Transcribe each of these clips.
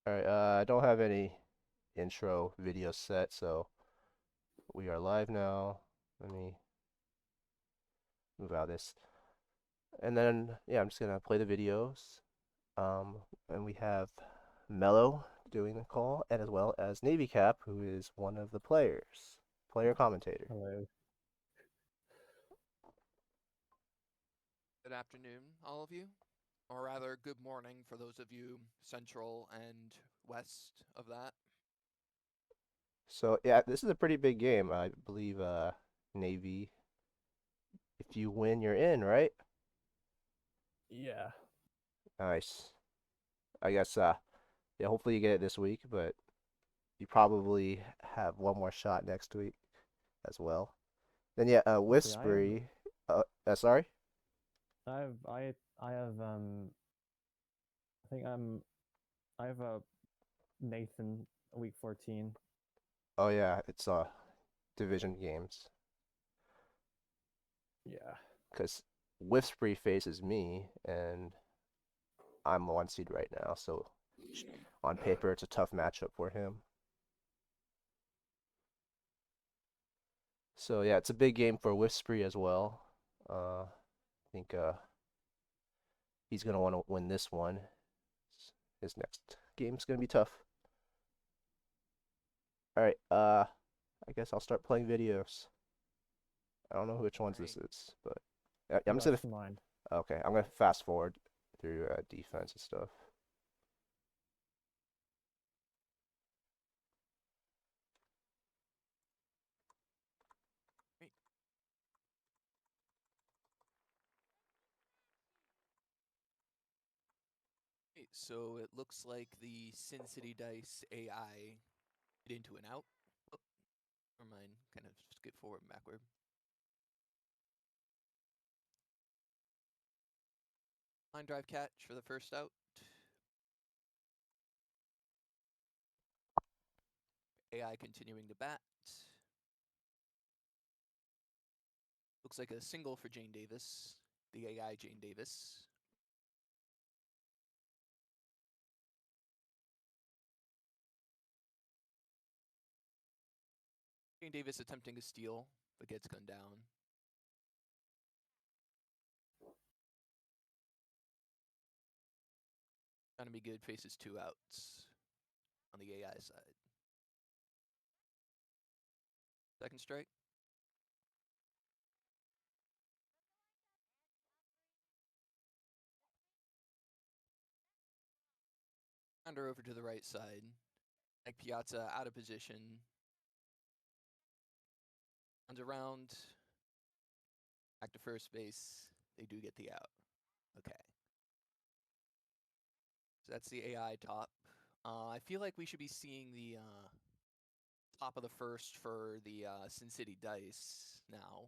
All right, I don't have any intro video set, so we are live now. Let me move out this. And then, yeah, I'm just gonna play the videos. Um, and we have Mello doing the call, and as well as Navy Cap, who is one of the players, player commentator. Hello. Good afternoon, all of you, or rather, good morning for those of you central and west of that. So, yeah, this is a pretty big game. I believe Navy, if you win, you're in, right? Yeah. Nice. I guess yeah, hopefully you get it this week, but you probably have one more shot next week as well. Then yeah, Let's see. Whispery. Sorry. I have I have I think I have a Nathan week 14. Oh yeah, it's division games Yeah. because Whispery faces me, and I'm the one seed right now. So on paper, it's a tough matchup for him. So yeah, it's a big game for Whispery as well. I think he's gonna want to win this one. His next game's gonna be tough. All right, I guess I'll start playing videos. I don't know which All ones right. this is, but I'm just Got gonna. us in mind. Okay, I'm gonna fast forward through defense and stuff. Right. Right. So it looks like the Sin City Dice AI get into an out. Oh, never mind. Kind of skip forward and backward. Line drive catch for the first out. AI continuing to bat. Looks like a single for Jane Davis. The AI Jane Davis. Jane Davis attempting to steal, but gets gunned down. Trying to be good, faces two outs on the AI side. Second strike. Grounder over to the right side. Mike Piazza out of position. Runs around. Back to first base. They do get the out. Okay. So that's the AI top. I feel like we should be seeing the top of the first for the Sin City Dice now.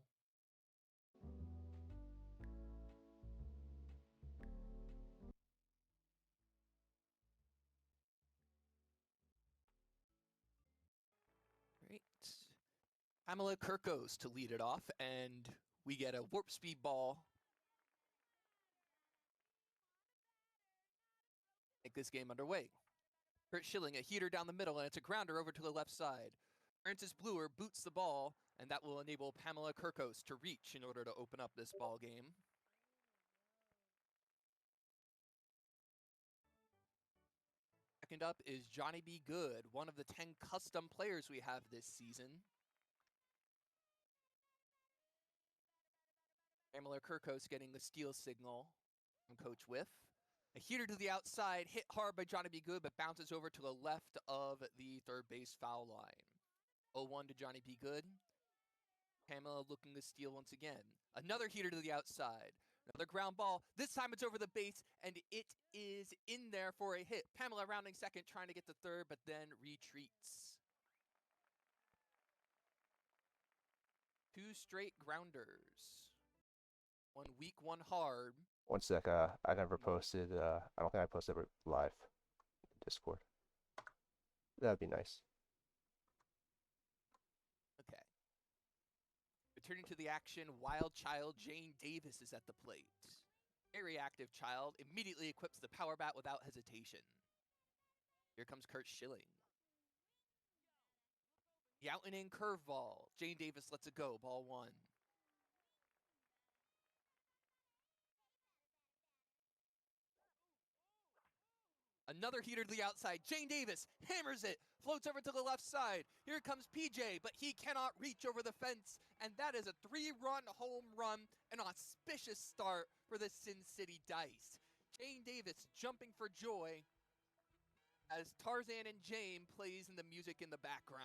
Great. Pamela Kirkos to lead it off, and we get a warp speed ball. Make this game underway. Kurt Schilling, a heater down the middle, and it's a grounder over to the left side. Francis Bluer boots the ball, and that will enable Pamela Kirkos to reach in order to open up this ball game. Second up is Johnny B. Good, one of the 10 custom players we have this season. Pamela Kirkos getting the steal signal from Coach Whiff. A heater to the outside, hit hard by Johnny B. Good, but bounces over to the left of the third base foul line. 0-1 to Johnny B. Good. Pamela looking to steal once again. Another heater to the outside. Another ground ball. This time it's over the base, and it is in there for a hit. Pamela rounding second, trying to get to third, but then retreats. Two straight grounders. One weak, one hard. One sec. I never posted. I don't think I posted ever live in Discord. That'd be nice. Okay. Returning to the action, wild child Jane Davis is at the plate. Very active child, immediately equips the power bat without hesitation. Here comes Kurt Schilling. The out and in curveball. Jane Davis lets it go. Ball 1. Another heater to the outside. Jane Davis hammers it, floats over to the left side. Here comes PJ, but he cannot reach over the fence. And that is a 3-run home run, an auspicious start for the Sin City Dice. Jane Davis jumping for joy as Tarzan and Jane plays in the music in the background.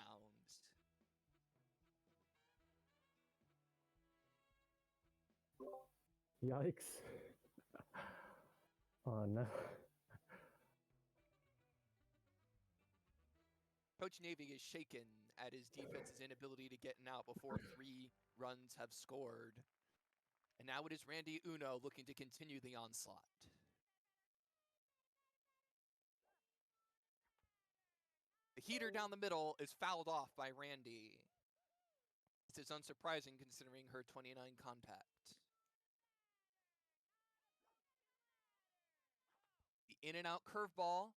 Yikes. Oh no. Coach Navy is shaken at his defense's inability to get an out before 3 runs have scored. And now it is Randy Uno looking to continue the onslaught. The heater down the middle is fouled off by Randy. This is unsurprising considering her 29 contact. The in and out curveball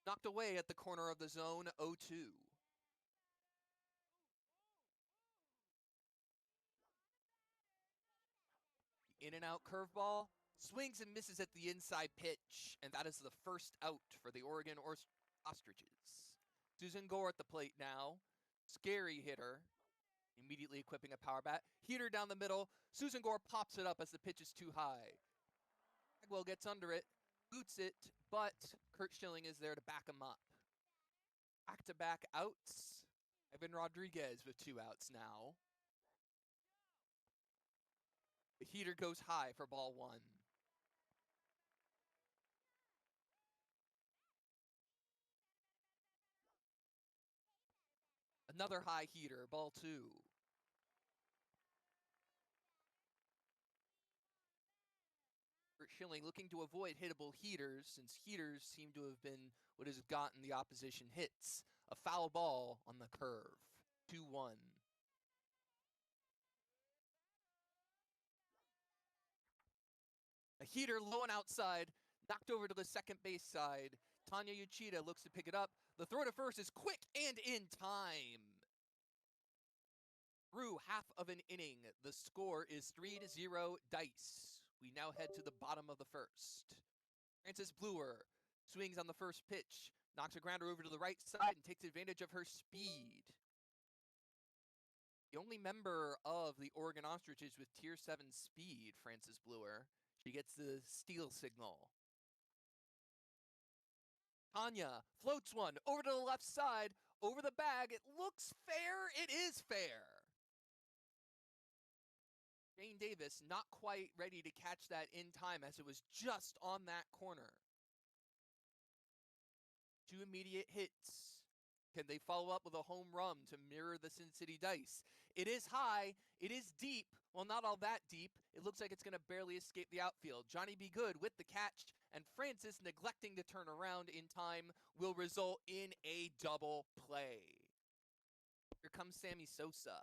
knocked away at the corner of the zone, 0-2. The in and out curveball swings and misses at the inside pitch, and that is the first out for the Oregon Ostriches. Susan Gore at the plate now. Scary hitter. Immediately equipping a power bat. Heater down the middle. Susan Gore pops it up as the pitch is too high. Bagwell gets under it, boots it, but Kurt Schilling is there to back him up. Back-to-back outs. Evan Rodriguez with 2 outs now. The heater goes high for ball 1. Another high heater, ball 2. Kurt Schilling looking to avoid hittable heaters, since heaters seem to have been what has gotten the opposition hits. A foul ball on the curve. 2-1. A heater low and outside, knocked over to the second base side. Tanya Uchida looks to pick it up. The throw to first is quick and in time. Through half of an inning, the score is 3-0 Dice. We now head to the bottom of the first. Frances Bluer swings on the first pitch, knocks a grounder over to the right side, and takes advantage of her speed. The only member of the Oregon Ostriches with Tier 7 speed, Frances Bluer. She gets the steal signal. Tanya floats one over to the left side, over the bag. It looks fair. It is fair. Jane Davis not quite ready to catch that in time as it was just on that corner. 2 immediate hits. Can they follow up with a home run to mirror the Sin City Dice? It is high. It is deep. Well, not all that deep. It looks like it's going to barely escape the outfield. Johnny B. Good with the catch, and Francis neglecting to turn around in time will result in a double play. Here comes Sammy Sosa.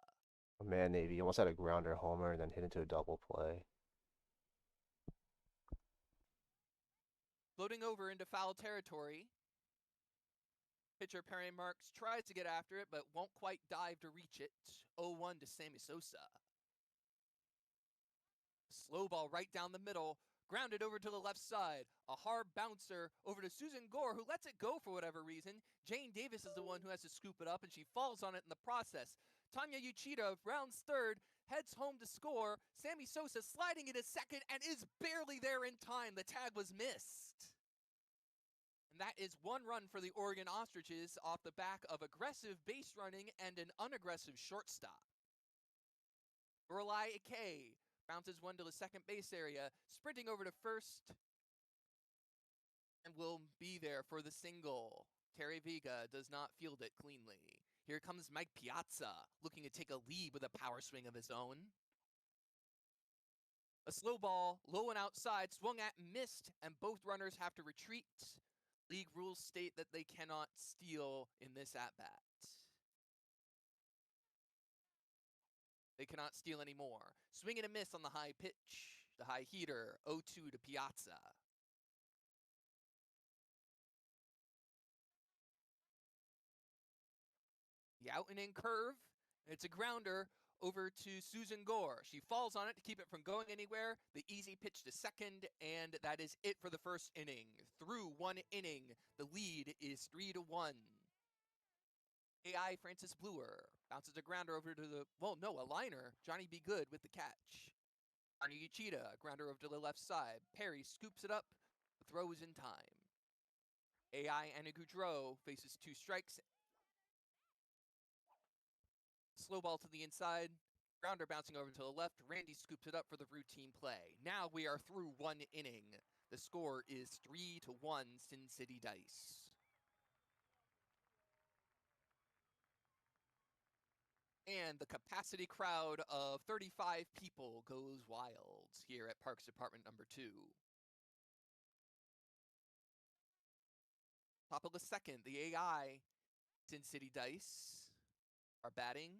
Oh, man, Navy almost had a grounder homer and then hit into a double play. Floating over into foul territory. Pitcher Perry Marks tries to get after it, but won't quite dive to reach it. 0-1 to Sammy Sosa. Slow ball right down the middle, grounded over to the left side. A hard bouncer over to Susan Gore, who lets it go for whatever reason. Jane Davis is the one who has to scoop it up, and she falls on it in the process. Tanya Uchida rounds third, heads home to score. Sammy Sosa sliding into second and is barely there in time. The tag was missed. And that is 1 run for the Oregon Ostriches off the back of aggressive base running and an unaggressive shortstop. Lorelai Ike bounces one to the second base area, sprinting over to first, and will be there for the single. Terry Vega does not field it cleanly. Here comes Mike Piazza, looking to take a lead with a power swing of his own. A slow ball, low and outside, swung at and missed, and both runners have to retreat. League rules state that they cannot steal in this at-bat. They cannot steal anymore. Swing and a miss on the high pitch. The high heater, 0-2 to Piazza. The out and in curve. And it's a grounder over to Susan Gore. She falls on it to keep it from going anywhere. The easy pitch to second, and that is it for the first inning. Through one inning, the lead is 3-1. AI Francis Bluer bounces a grounder over to the, well, no, a liner. Johnny Be Good with the catch. Arnie Uchida, grounder over to the left side. Perry scoops it up. The throw is in time. AI Anna Goudreau faces 2 strikes. Slow ball to the inside. Grounder bouncing over to the left. Randy scoops it up for the routine play. Now we are through one inning. The score is 3-1 Sin City Dice. And the capacity crowd of 35 people goes wild here at Parks Department number 2. Top of the second, the AI Sin City Dice are batting.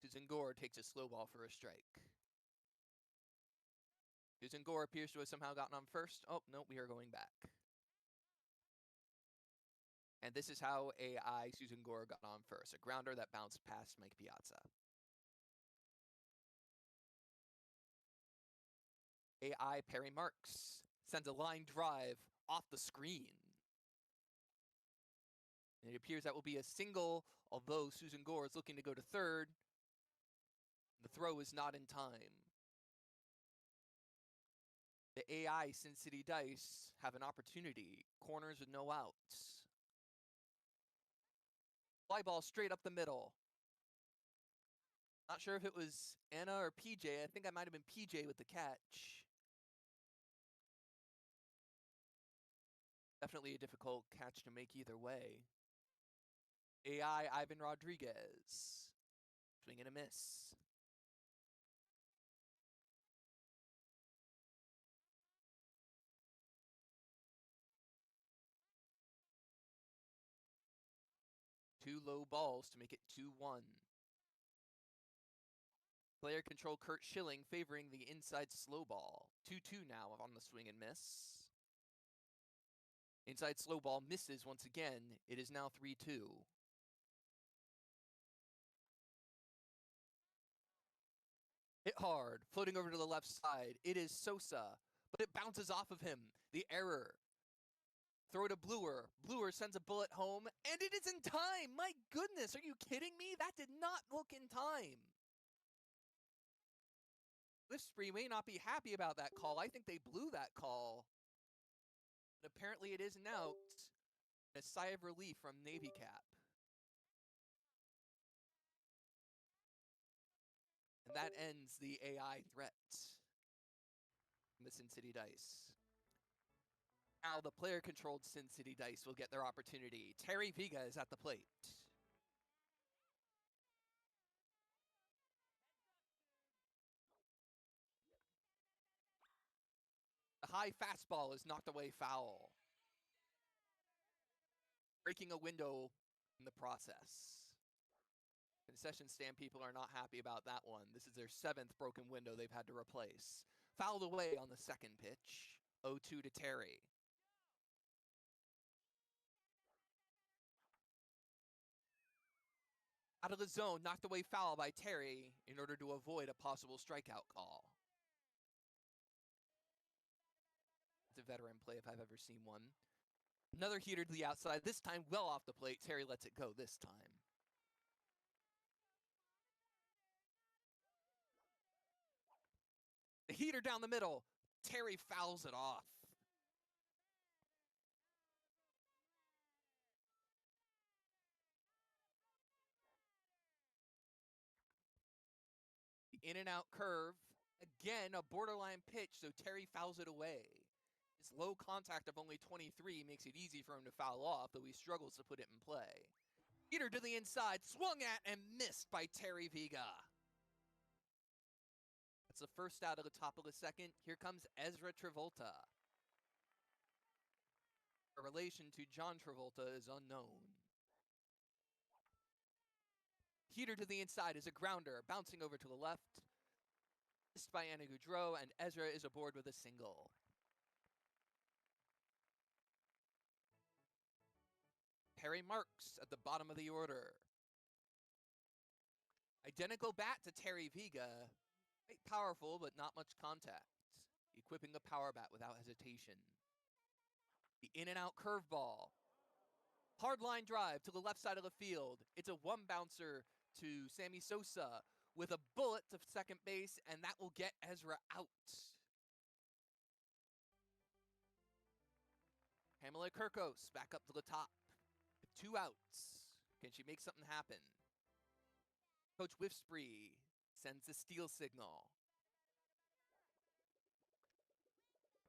Susan Gore takes a slow ball for a strike. Susan Gore appears to have somehow gotten on first. Oh, no, we are going back. And this is how AI Susan Gore got on first. A grounder that bounced past Mike Piazza. AI Perry Marks sends a line drive off the screen. And it appears that will be a single, although Susan Gore is looking to go to third. The throw is not in time. The AI Sin City Dice have an opportunity. Corners with no outs. Fly ball straight up the middle. Not sure if it was Anna or PJ. I think I might have been PJ with the catch. Definitely a difficult catch to make either way. AI Ivan Rodriguez. Swing and a miss. Two low balls to make it 2-1. Player control Kurt Schilling favoring the inside slow ball. 2-2 now on the swing and miss. Inside slow ball misses once again. It is now 3-2. Hit hard, floating over to the left side. It is Sosa, but it bounces off of him. The error. Throw to Bluer. Bluer sends a bullet home, and it is in time. My goodness, are you kidding me? That did not look in time. Lift Spree may not be happy about that call. I think they blew that call. But apparently it is an out. A sigh of relief from Navy Cap. And that ends the AI threat from the Sin City Dice. Now the player-controlled Sin City Dice will get their opportunity. Terry Viga is at the plate. The high fastball is knocked away foul. Breaking a window in the process. Concession stand people are not happy about that one. This is their 7th broken window they've had to replace. Fouled away on the second pitch. 0-2 to Terry. Out of the zone, knocked away foul by Terry in order to avoid a possible strikeout call. It's a veteran play if I've ever seen one. Another heater to the outside, this time well off the plate. Terry lets it go this time. The heater down the middle. Terry fouls it off. The in and out curve. Again, a borderline pitch, so Terry fouls it away. His low contact of only 23 makes it easy for him to foul off, though he struggles to put it in play. Heater to the inside, swung at and missed by Terry Viga. That's the first out of the top of the second. Here comes Ezra Travolta. A relation to John Travolta is unknown. Heater to the inside is a grounder, bouncing over to the left. Missed by Anna Goudreau, and Ezra is aboard with a single. Perry Marks at the bottom of the order. Identical bat to Terry Viga. Quite powerful, but not much contact. Equipping a power bat without hesitation. The in and out curveball. Hard line drive to the left side of the field. It's a one bouncer to Sammy Sosa with a bullet to second base, and that will get Ezra out. Pamela Kirkos back up to the top with 2 outs. Can she make something happen? Coach Whiffspree sends the steal signal.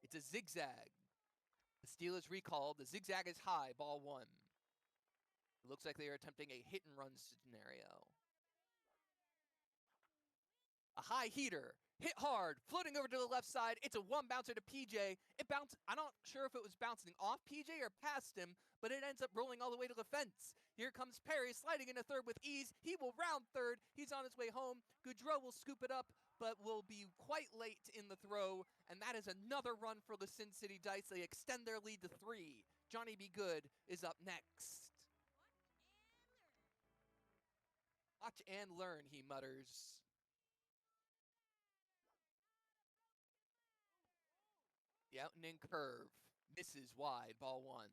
It's a zigzag. The steal is recalled. The zigzag is high, ball 1. It looks like they are attempting a hit and run scenario. A high heater, hit hard, floating over to the left side. It's a one bouncer to PJ. It bounced. I'm not sure if it was bouncing off PJ or past him, but it ends up rolling all the way to the fence. Here comes Perry sliding into third with ease. He will round third. He's on his way home. Goudreau will scoop it up, but will be quite late in the throw, and that is another run for the Sin City Dice. They extend their lead to 3. Johnny B. Good is up next. Watch and learn, he mutters. The out and in curve. Misses wide, ball 1.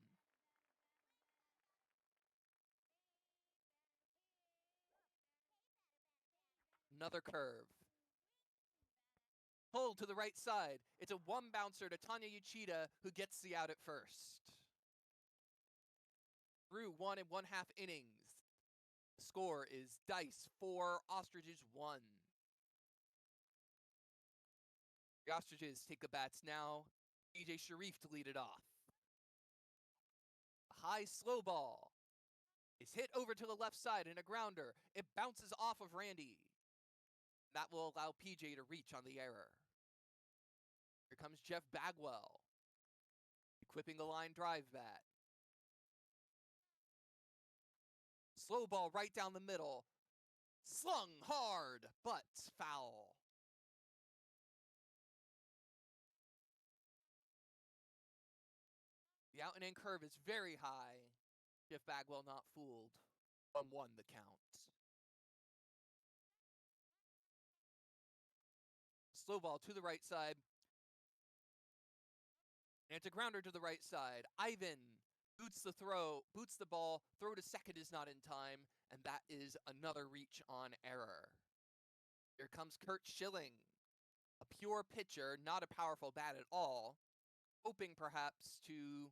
Another curve. Pulled to the right side. It's a one bouncer to Tanya Uchida, who gets the out at first. Through 1 1/2 innings. The score is Dice 4, Ostriches 1. The Ostriches take the bats now. EJ Sharif to lead it off. A high slow ball is hit over to the left side in a grounder. It bounces off of Randy. That will allow PJ to reach on the error. Here comes Jeff Bagwell, equipping the line drive bat. Slow ball right down the middle. Slung hard, but foul. The out and in curve is very high. Jeff Bagwell not fooled. 1-1 the count. Slow ball to the right side. And it's a grounder to the right side. Ivan boots the ball. Throw to second is not in time. And that is another reach on error. Here comes Kurt Schilling. A pure pitcher, not a powerful bat at all. Hoping perhaps to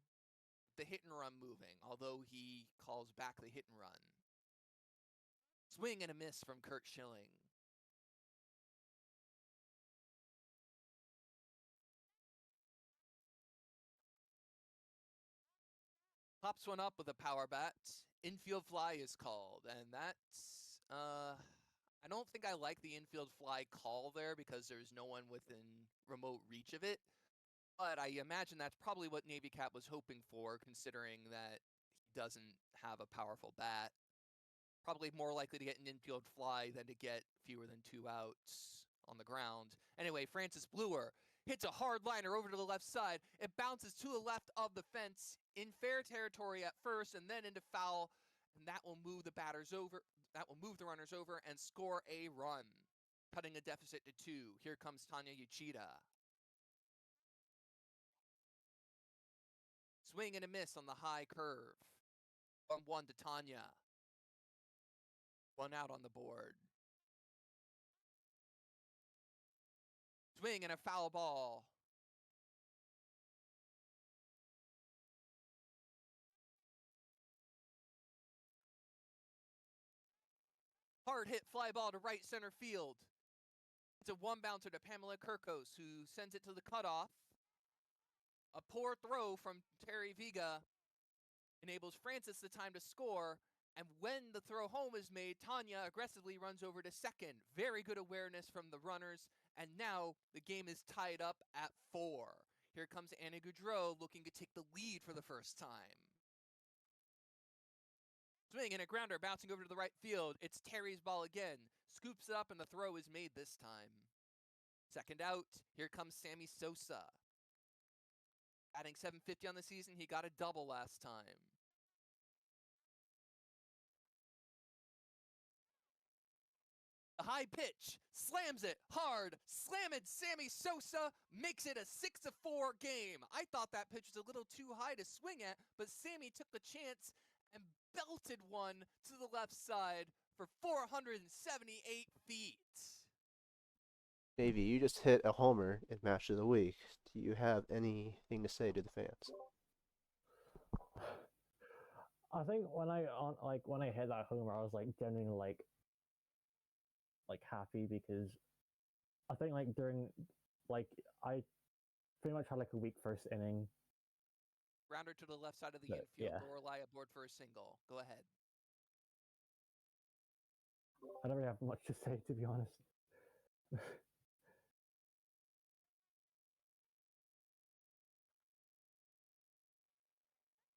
the hit and run moving, although he calls back the hit and run. Swing and a miss from Kurt Schilling. Pops one up with a power bat. Infield fly is called, and that's, I don't think I like the infield fly call there because there's no one within remote reach of it. But I imagine that's probably what Navy Cat was hoping for, considering that he doesn't have a powerful bat. Probably more likely to get an infield fly than to get fewer than 2 outs on the ground. Anyway, Francis Bluer hits a hard liner over to the left side. It bounces to the left of the fence in fair territory at first and then into foul, and that will move the batters over. That will move the runners over and score a run, cutting a deficit to 2. Here comes Tanya Uchida. Swing and a miss on the high curve. 1-1 to Tanya. 1 out on the board. Swing and a foul ball. Hard hit fly ball to right center field. It's a one bouncer to Pamela Kirkos, who sends it to the cutoff. A poor throw from Terry Viga enables Francis the time to score, and when the throw home is made, Tanya aggressively runs over to second. Very good awareness from the runners, and now the game is tied up at 4. Here comes Anna Goudreau looking to take the lead for the first time. Swing and a grounder bouncing over to the right field. It's Terry's ball again. Scoops it up, and the throw is made this time. Second out, here comes Sammy Sosa. Adding 750 on the season, he got a double last time. high pitch, slams it hard, slamming Sammy Sosa, makes it a 6-4 game. I thought that pitch was a little too high to swing at, but Sammy took the chance and belted one to the left side for 478 feet. Davey, you just hit a homer in Match of the Week. Do you have anything to say to the fans? I think when I hit that homer, I was like genuinely like happy because I think like during like I pretty much had like a weak first inning. Rounder to the left side of the But, infield. yeah. Lorelei aboard for a single. Go ahead. I don't really have much to say, to be honest.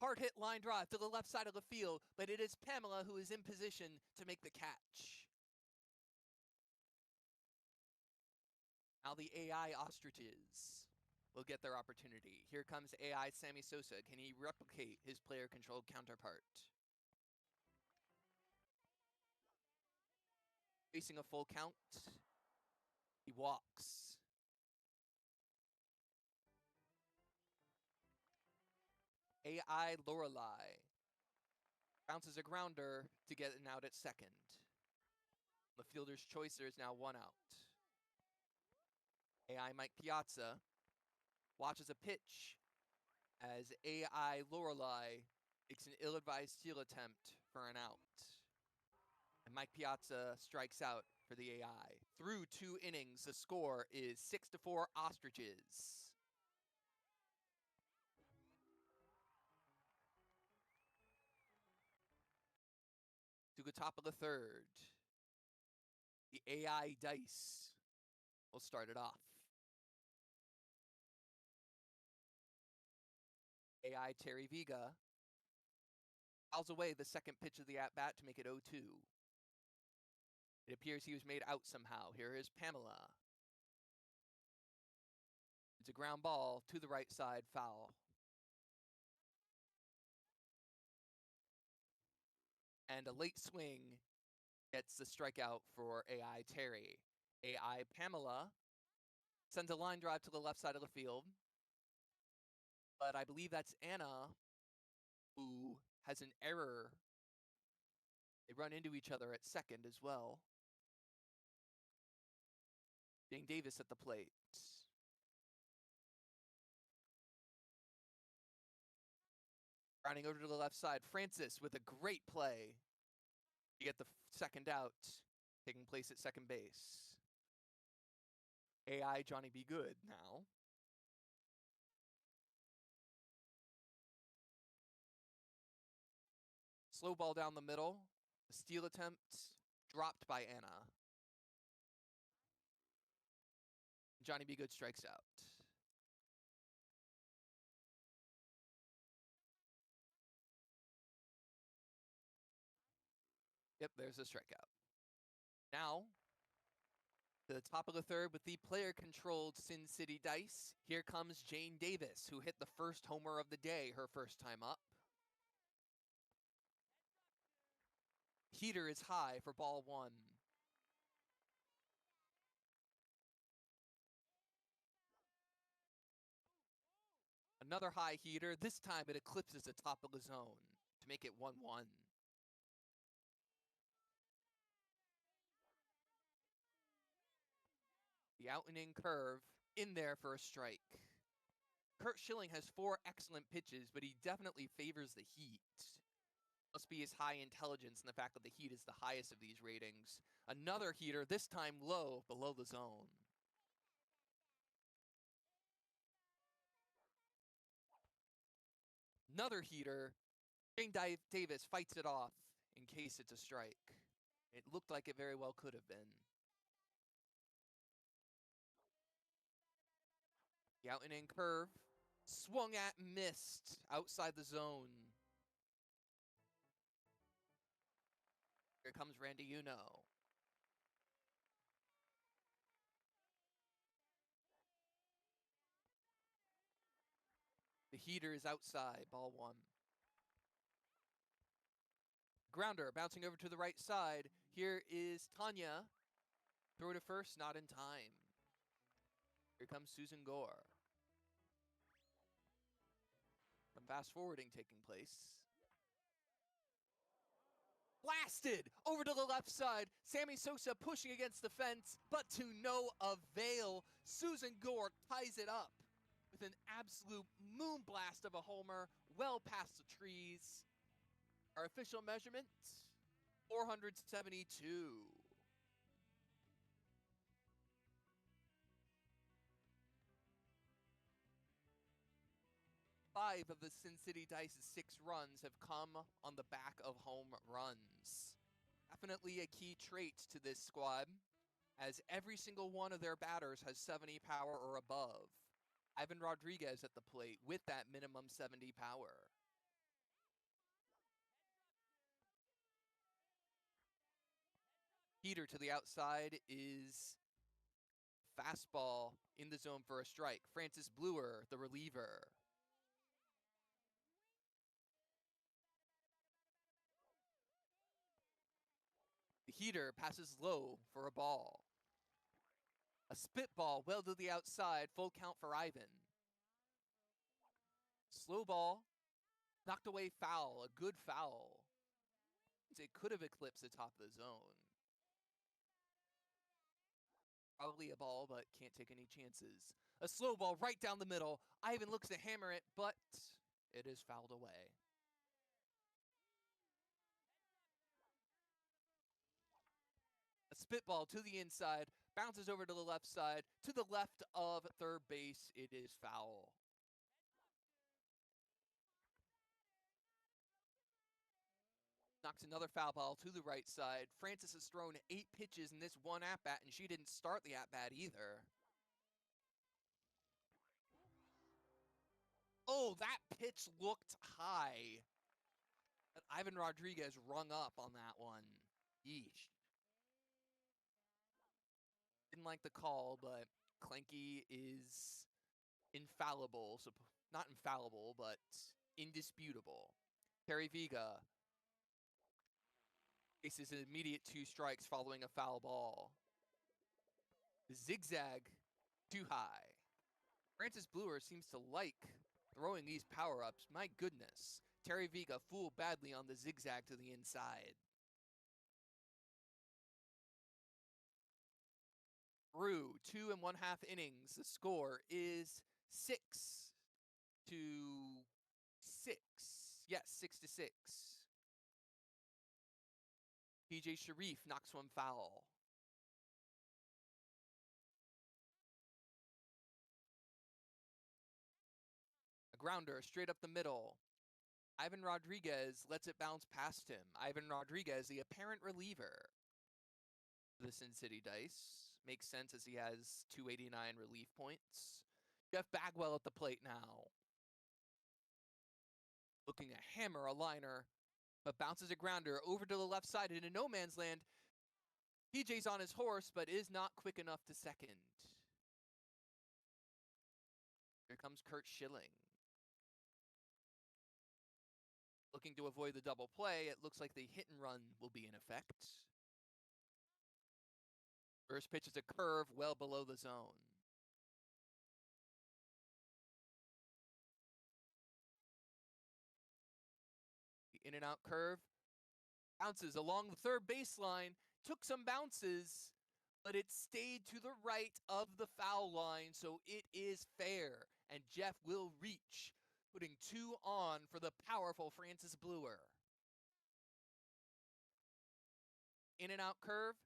Hard hit line drive to the left side of the field, but it is Pamela who is in position to make the catch. Now the AI Ostriches will get their opportunity. Here comes AI Sammy Sosa. Can he replicate his player-controlled counterpart? Facing a full count, he walks. AI Lorelei bounces a grounder to get an out at second. The fielder's choice, there is now one out. AI Mike Piazza watches a pitch as AI Lorelei makes an ill-advised steal attempt for an out. And Mike Piazza strikes out for the AI. Through 2 innings, the score is 6-4 Ostriches. To the top of the third, the AI dice will start it off. AI Terry Viga fouls away the second pitch of the at-bat to make it 0-2. It appears he was made out somehow. Here is Pamela. It's a ground ball to the right side, foul. And a late swing gets the strikeout for AI Terry. AI Pamela sends a line drive to the left side of the field. But I believe that's Anna who has an error. They run into each other at second as well. Jane Davis at the plate. Rounding over to the left side, Francis with a great play. You get the second out, taking place at second base. AI Johnny Be Good now. Slow ball down the middle. A steal attempt dropped by Anna. Johnny Be Good strikes out. Yep, there's a strikeout. Now, to the top of the third with the player-controlled Sin City dice, here comes Jane Davis, who hit the first homer of the day, her first time up. Heater is high for ball 1. Another high heater. This time it eclipses the top of the zone to make it 1-1. The out-and-in curve in there for a strike. Kurt Schilling has 4 excellent pitches, but he definitely favors the heat. Must be his high intelligence and the fact that the heat is the highest of these ratings. Another heater, this time low, below the zone. Another heater. Jane Davis fights it off in case it's a strike. It looked like it very well could have been. The out-and-in curve. Swung at, missed. Outside the zone. Here comes Randy Uno. The heater is outside, ball 1. Grounder bouncing over to the right side. Here is Tanya. Throw to first, not in time. Here comes Susan Gore. Some fast forwarding taking place. Blasted over to the left side. Sammy Sosa pushing against the fence, but to no avail. Susan Gore ties it up with an absolute moon blast of a homer, well past the trees. Our official measurement, 472. 5 of the Sin City Dice's 6 runs have come on the back of home runs. Definitely a key trait to this squad, as every single one of their batters has 70 power or above. Ivan Rodriguez at the plate with that minimum 70 power. Heater to the outside is fastball in the zone for a strike. Francis Bluer, the reliever. The heater passes low for a ball. A spitball well to the outside, full count for Ivan. Slow ball, knocked away foul, a good foul. It could have eclipsed the top of the zone. Probably a ball, but can't take any chances. A slow ball right down the middle. Ivan looks to hammer it, but it is fouled away. A spitball to the inside, bounces over to the left side, to the left of third base. It is foul. Knocks another foul ball to the right side. Francis has thrown 8 pitches in this one at-bat, and she didn't start the at-bat either. Oh, that pitch looked high. But Ivan Rodriguez rung up on that one. Yeesh. Didn't like the call, but Clanky is infallible. So not infallible, but indisputable. Terry Viga faces an immediate 2 strikes following a foul ball. Zigzag too high. Francis Bluer seems to like throwing these power-ups. My goodness. Terry Viga fooled badly on the zigzag to the inside. Through 2 1/2 innings, the score is 6-6. Yes, 6-6. PJ Sharif knocks one foul. A grounder straight up the middle. Ivan Rodriguez lets it bounce past him. Ivan Rodriguez, the apparent reliever for the Sin City Dice. Makes sense as he has 289 relief points. Jeff Bagwell at the plate now. Looking to hammer a liner, but bounces a grounder over to the left side into no man's land. PJ's on his horse, but is not quick enough to second. Here comes Kurt Schilling. Looking to avoid the double play, it looks like the hit and run will be in effect. First pitch is a curve well below the zone. The in and out curve bounces along the third baseline, took some bounces, but it stayed to the right of the foul line, so it is fair. And Jeff will reach, putting 2 on for the powerful Francis Bluer. In and out curve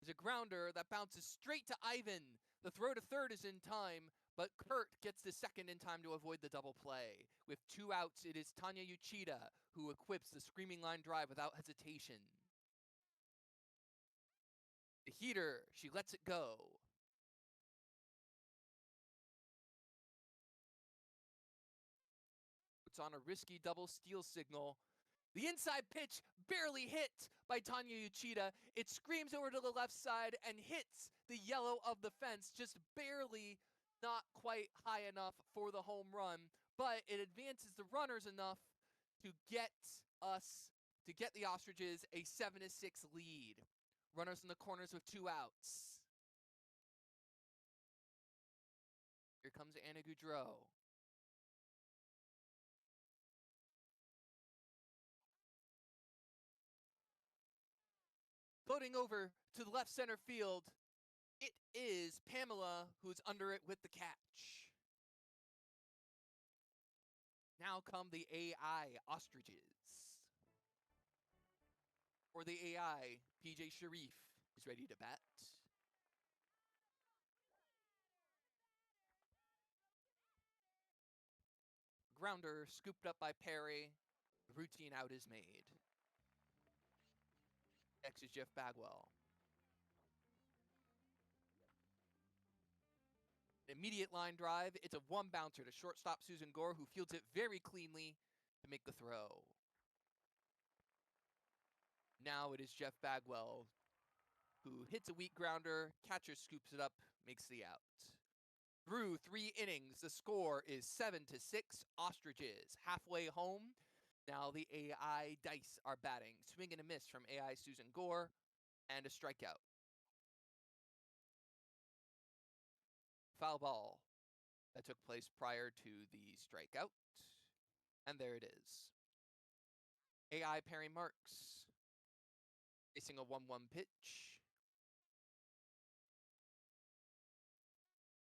is a grounder that bounces straight to Ivan. The throw to third is in time, but Kurt gets to second in time to avoid the double play. With 2 outs, it is Tanya Uchida who equips the screaming line drive without hesitation. The heater, she lets it go. Puts on a risky double steal signal. The inside pitch barely hit by Tanya Uchida. It screams over to the left side and hits the yellow of the fence, just barely, not quite high enough for the home run, but it advances the runners enough to get the Ostriches a 7-6 lead. Runners in the corners with 2 outs. Here comes Anna Goudreau. Floating over to the left center field, it is Pamela who's under it with the catch. Now come the AI Ostriches. For the AI, PJ Sharif is ready to bat. Grounder scooped up by Perry. The routine out is made. Next is Jeff Bagwell. Immediate line drive. It's a 1-bouncer to shortstop Susan Gore, who fields it very cleanly to make the throw. Now it is Jeff Bagwell who hits a weak grounder. Catcher scoops it up, makes the out. Through 3 innings, the score is 7-6. Ostriches halfway home. Now the AI Dice are batting. Swing and a miss from AI Susan Gore, and a strikeout. Foul ball that took place prior to the strikeout. And there it is. AI Perry Marks facing a 1-1 pitch.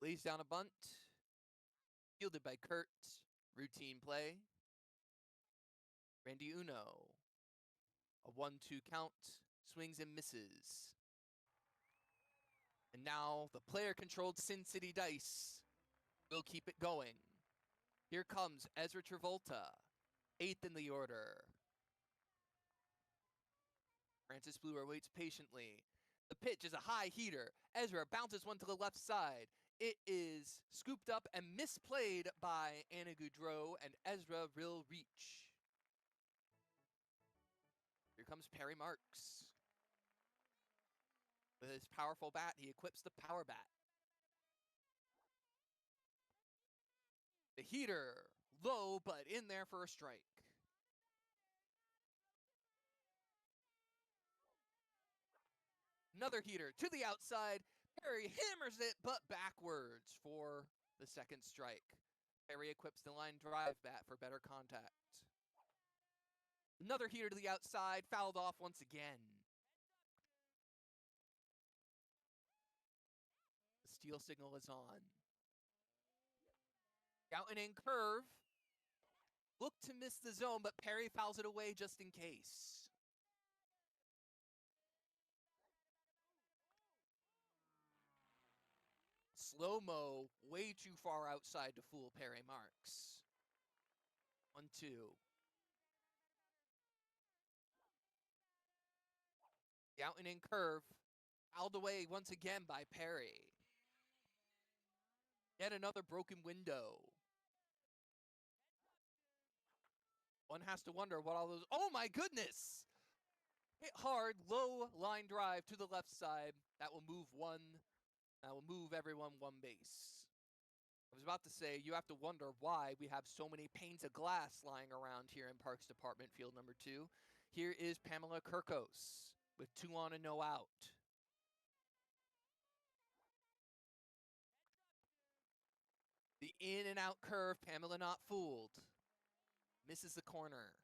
Lays down a bunt. Fielded by Kurt. Routine play. Randy Uno. A 1-2 count. Swings and misses. And now the player-controlled Sin City Dice will keep it going. Here comes Ezra Travolta, 8th in the order. Francis Bluer waits patiently. The pitch is a high heater. Ezra bounces one to the left side. It is scooped up and misplayed by Anna Goudreau, and Ezra will reach. Here comes Perry Marks. With his powerful bat, he equips the power bat. The heater, low, but in there for a strike. Another heater to the outside. Perry hammers it, but backwards for the second strike. Perry equips the line drive bat for better contact. Another heater to the outside, fouled off once again. The steal signal is on. Out and in curve. Looked to miss the zone, but Perry fouls it away just in case. Slow-mo, way too far outside to fool Perry Marks. 1-2. The out and in curve, fouled away once again by Perry. Yet another broken window. One has to wonder what all those... Oh my goodness! Hit hard, low line drive to the left side. That will move one. That will move everyone 1 base. I was about to say, you have to wonder why we have so many panes of glass lying around here in Parks Department, field number 2. Here is Pamela Kirkos with 2 on and no out. The in and out curve, Pamela not fooled. Misses the corner.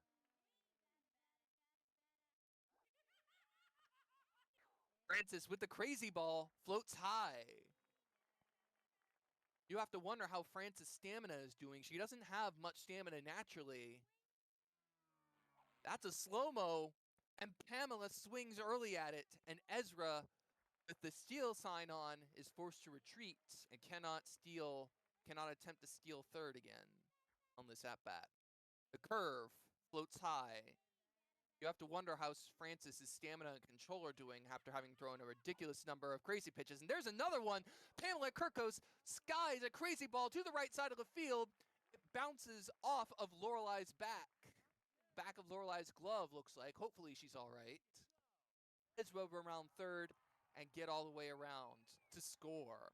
Francis with the crazy ball, floats high. You have to wonder how Francis' stamina is doing. She doesn't have much stamina naturally. That's a slow-mo, and Pamela swings early at it, and Ezra, with the steal sign on, is forced to retreat and cannot attempt to steal third again on this at-bat. The curve floats high. You have to wonder how Francis' stamina and control are doing after having thrown a ridiculous number of crazy pitches. And there's another one. Pamela Kirkos skies a crazy ball to the right side of the field. It bounces off of Lorelei's back. Back of Lorelei's glove, looks like. Hopefully she's all right. It's rubber around third and get all the way around to score.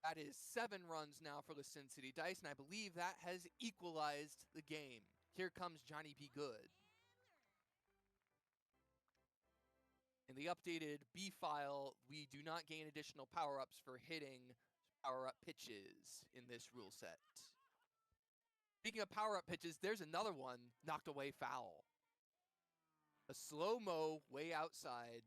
That is 7 runs now for the Sin City Dice, and I believe that has equalized the game. Here comes Johnny P. Good. In the updated B file, we do not gain additional power-ups for hitting power-up pitches in this rule set. Speaking of power-up pitches, there's another one knocked away foul. A slow-mo way outside.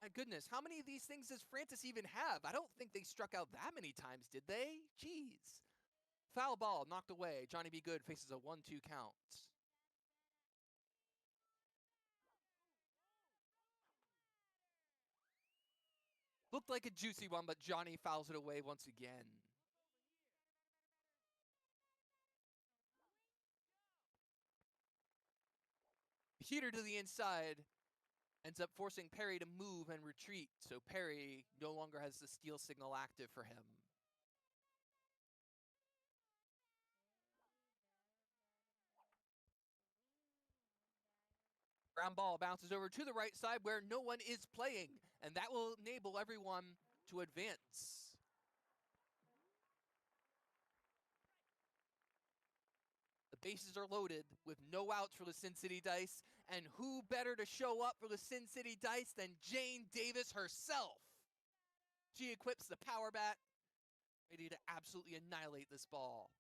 My goodness, how many of these things does Francis even have? I don't think they struck out that many times, did they? Jeez. Foul ball knocked away. Johnny B. Good faces a 1-2 count. Looked like a juicy one, but Johnny fouls it away once again. Heater to the inside ends up forcing Perry to move and retreat, so Perry no longer has the steal signal active for him. Ground ball bounces over to the right side where no one is playing, and that will enable everyone to advance. The bases are loaded with no outs for the Sin City Dice, and who better to show up for the Sin City Dice than Jane Davis herself? She equips the power bat, ready to absolutely annihilate this ball.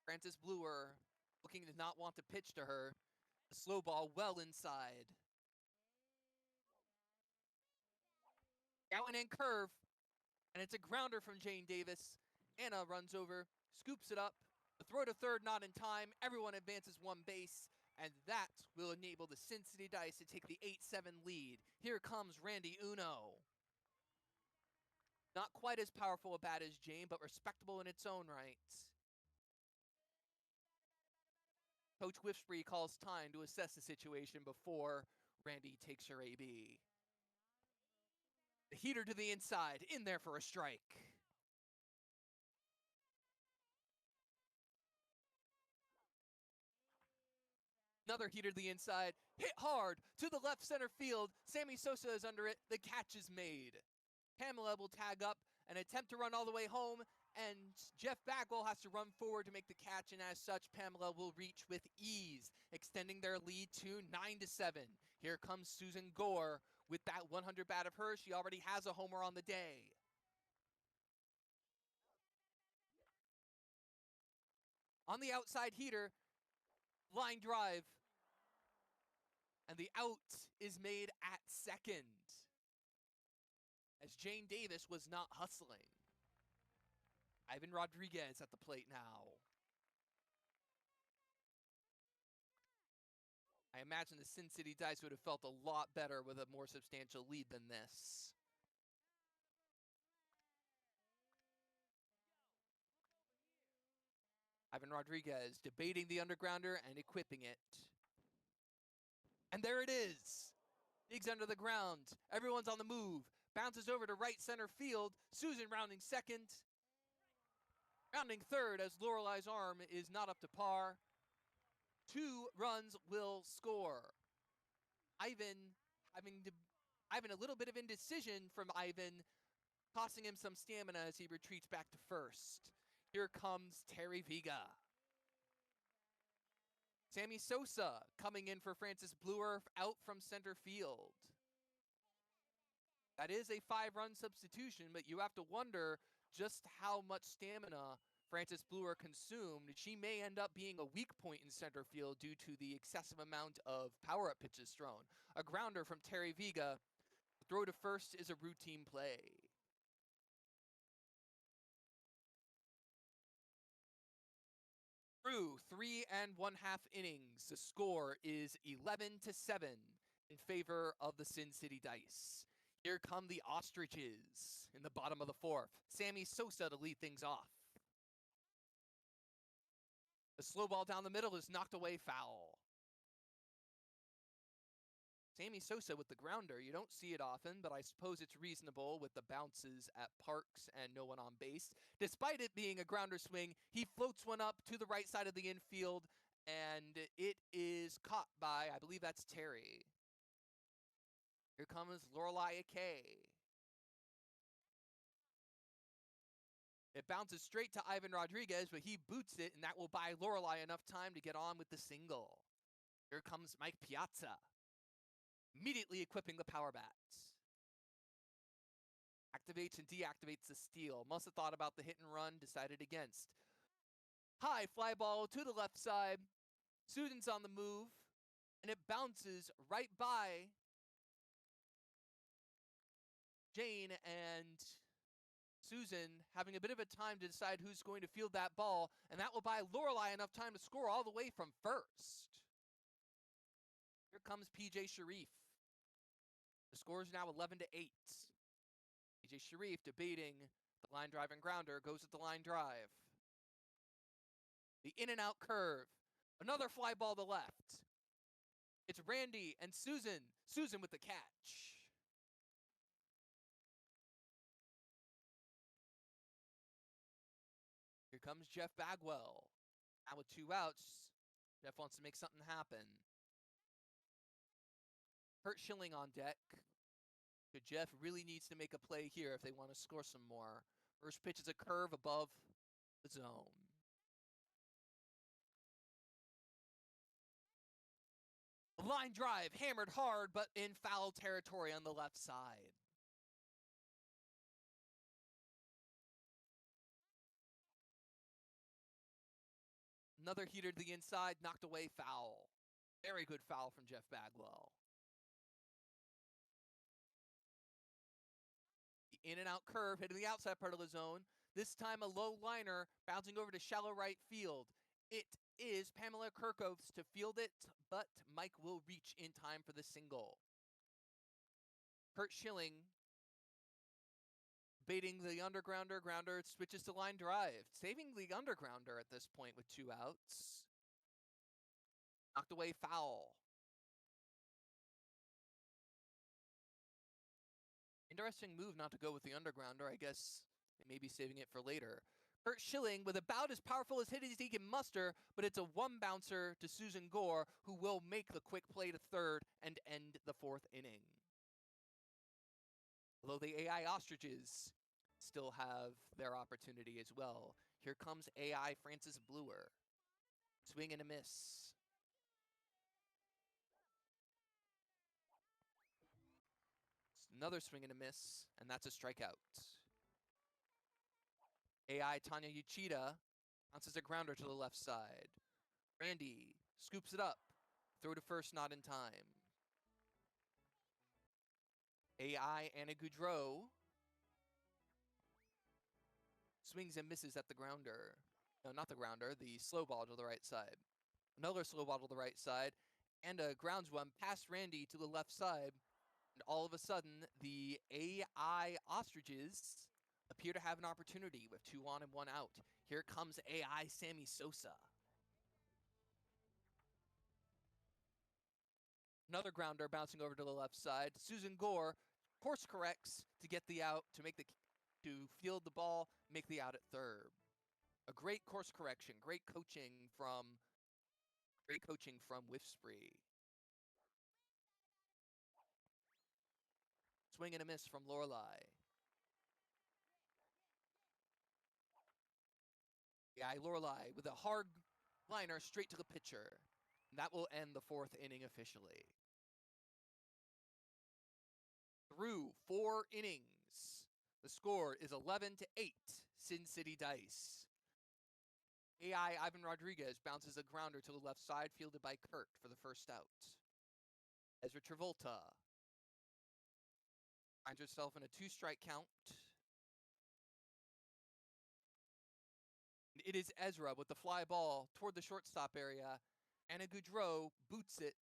Francis Bluer looking to not want to pitch to her. The slow ball well inside. Out and curve, and it's a grounder from Jane Davis. Anna runs over, scoops it up. The throw to third not in time. Everyone advances one base, and that will enable the Sin City Dice to take the 8-7 lead. Here comes Randy Uno. Not quite as powerful a bat as Jane, but respectable in its own right. Coach Whipspree calls time to assess the situation before Randy takes her AB. The heater to the inside, in there for a strike. Another heater to the inside, hit hard to the left center field. Sammy Sosa is under it. The catch is made. Pamela will tag up and attempt to run all the way home, and Jeff Bagwell has to run forward to make the catch, and as such, Pamela will reach with ease, extending their lead to 9-7. Here comes Susan Gore with that 100 bat of hers. She already has a homer on the day. On the outside heater, line drive, and the out is made at second, as Jane Davis was not hustling. Ivan Rodriguez at the plate now. I imagine the Sin City Dice would have felt a lot better with a more substantial lead than this. Ivan Rodriguez debating the undergrounder and equipping it. And there it is. Digs under the ground. Everyone's on the move. Bounces over to right center field. Susan rounding second. Rounding third as Lorelei's arm is not up to par. 2 runs will score. Ivan a little bit of indecision from Ivan, costing him some stamina as he retreats back to first. Here comes Terry Viga. Sammy Sosa coming in for Francis Bluer out from center field. That is a 5-run substitution, but you have to wonder just how much stamina Francis Bluer consumed. She may end up being a weak point in center field due to the excessive amount of power-up pitches thrown. A grounder from Terry Viga. The throw to first is a routine play. Through 3 1/2 innings, the score is 11-7 in favor of the Sin City Dice. Here come the Ostriches in the bottom of the 4th. Sammy Sosa to lead things off. The slow ball down the middle is knocked away foul. Sammy Sosa with the grounder. You don't see it often, but I suppose it's reasonable with the bounces at Parks and no one on base. Despite it being a grounder swing, he floats one up to the right side of the infield, and it is caught by, I believe that's Terry. Here comes Lorelei Akay. It bounces straight to Ivan Rodriguez, but he boots it, and that will buy Lorelei enough time to get on with the single. Here comes Mike Piazza. immediately equipping the power bats. Activates and deactivates the steal. Must have thought about the hit and run, decided against. High fly ball to the left side. Susan's on the move, and it bounces right by Jane, and Susan having a bit of a time to decide who's going to field that ball, and that will buy Lorelei enough time to score all the way from first. Here comes PJ Sharif. The score is now 11-8. PJ Sharif debating the line drive and grounder, goes with the line drive. The in and out curve. Another fly ball to left. It's Randy and Susan. Susan with the catch. Here comes Jeff Bagwell. Now with 2 outs, Jeff wants to make something happen. Kurt Schilling on deck. Good Jeff really needs to make a play here if they want to score some more. First pitch is a curve above the zone. Line drive, hammered hard, but in foul territory on the left side. Another heater to the inside, knocked away, foul. Very good foul from Jeff Bagwell. The in and out curve, hitting the outside part of the zone. This time a low liner, bouncing over to shallow right field. It is Pamela Kirkovs to field it, but Mike will reach in time for the single. Kurt Schilling baiting the undergrounder. Grounder switches to line drive, saving the undergrounder at this point with 2 outs. Knocked away, foul. Interesting move not to go with the undergrounder. I guess they may be saving it for later. Kurt Schilling with about as powerful as hit as he can muster, but it's a 1-bouncer to Susan Gore, who will make the quick play to third and end the 4th inning. Although the AI Ostriches still have their opportunity as well. Here comes AI Francis Bluer. Swing and a miss. Another swing and a miss, and that's a strikeout. AI Tanya Uchida bounces a grounder to the left side. Randy scoops it up. Throw to first, not in time. AI Anna Goudreau swings and misses at the grounder. No, not the grounder, the slow ball to the right side. Another slow ball to the right side, and a grounds one past Randy to the left side. And all of a sudden, the AI Ostriches appear to have an opportunity with 2 on and 1 out. Here comes AI Sammy Sosa. Another grounder bouncing over to the left side. Susan Gore course corrects to get the out, to field the ball, make the out at third. A great course correction, great coaching from Whiffspree. Swing and a miss from Lorelei. Yeah, Lorelei with a hard liner straight to the pitcher. And that will end the 4th inning officially. Through 4 innings, the score is 11-8, Sin City Dice. AI Ivan Rodriguez bounces a grounder to the left side, fielded by Kurt for the first out. Ezra Travolta finds herself in a 2-strike count. It is Ezra with the fly ball toward the shortstop area. Anna Goudreau boots it,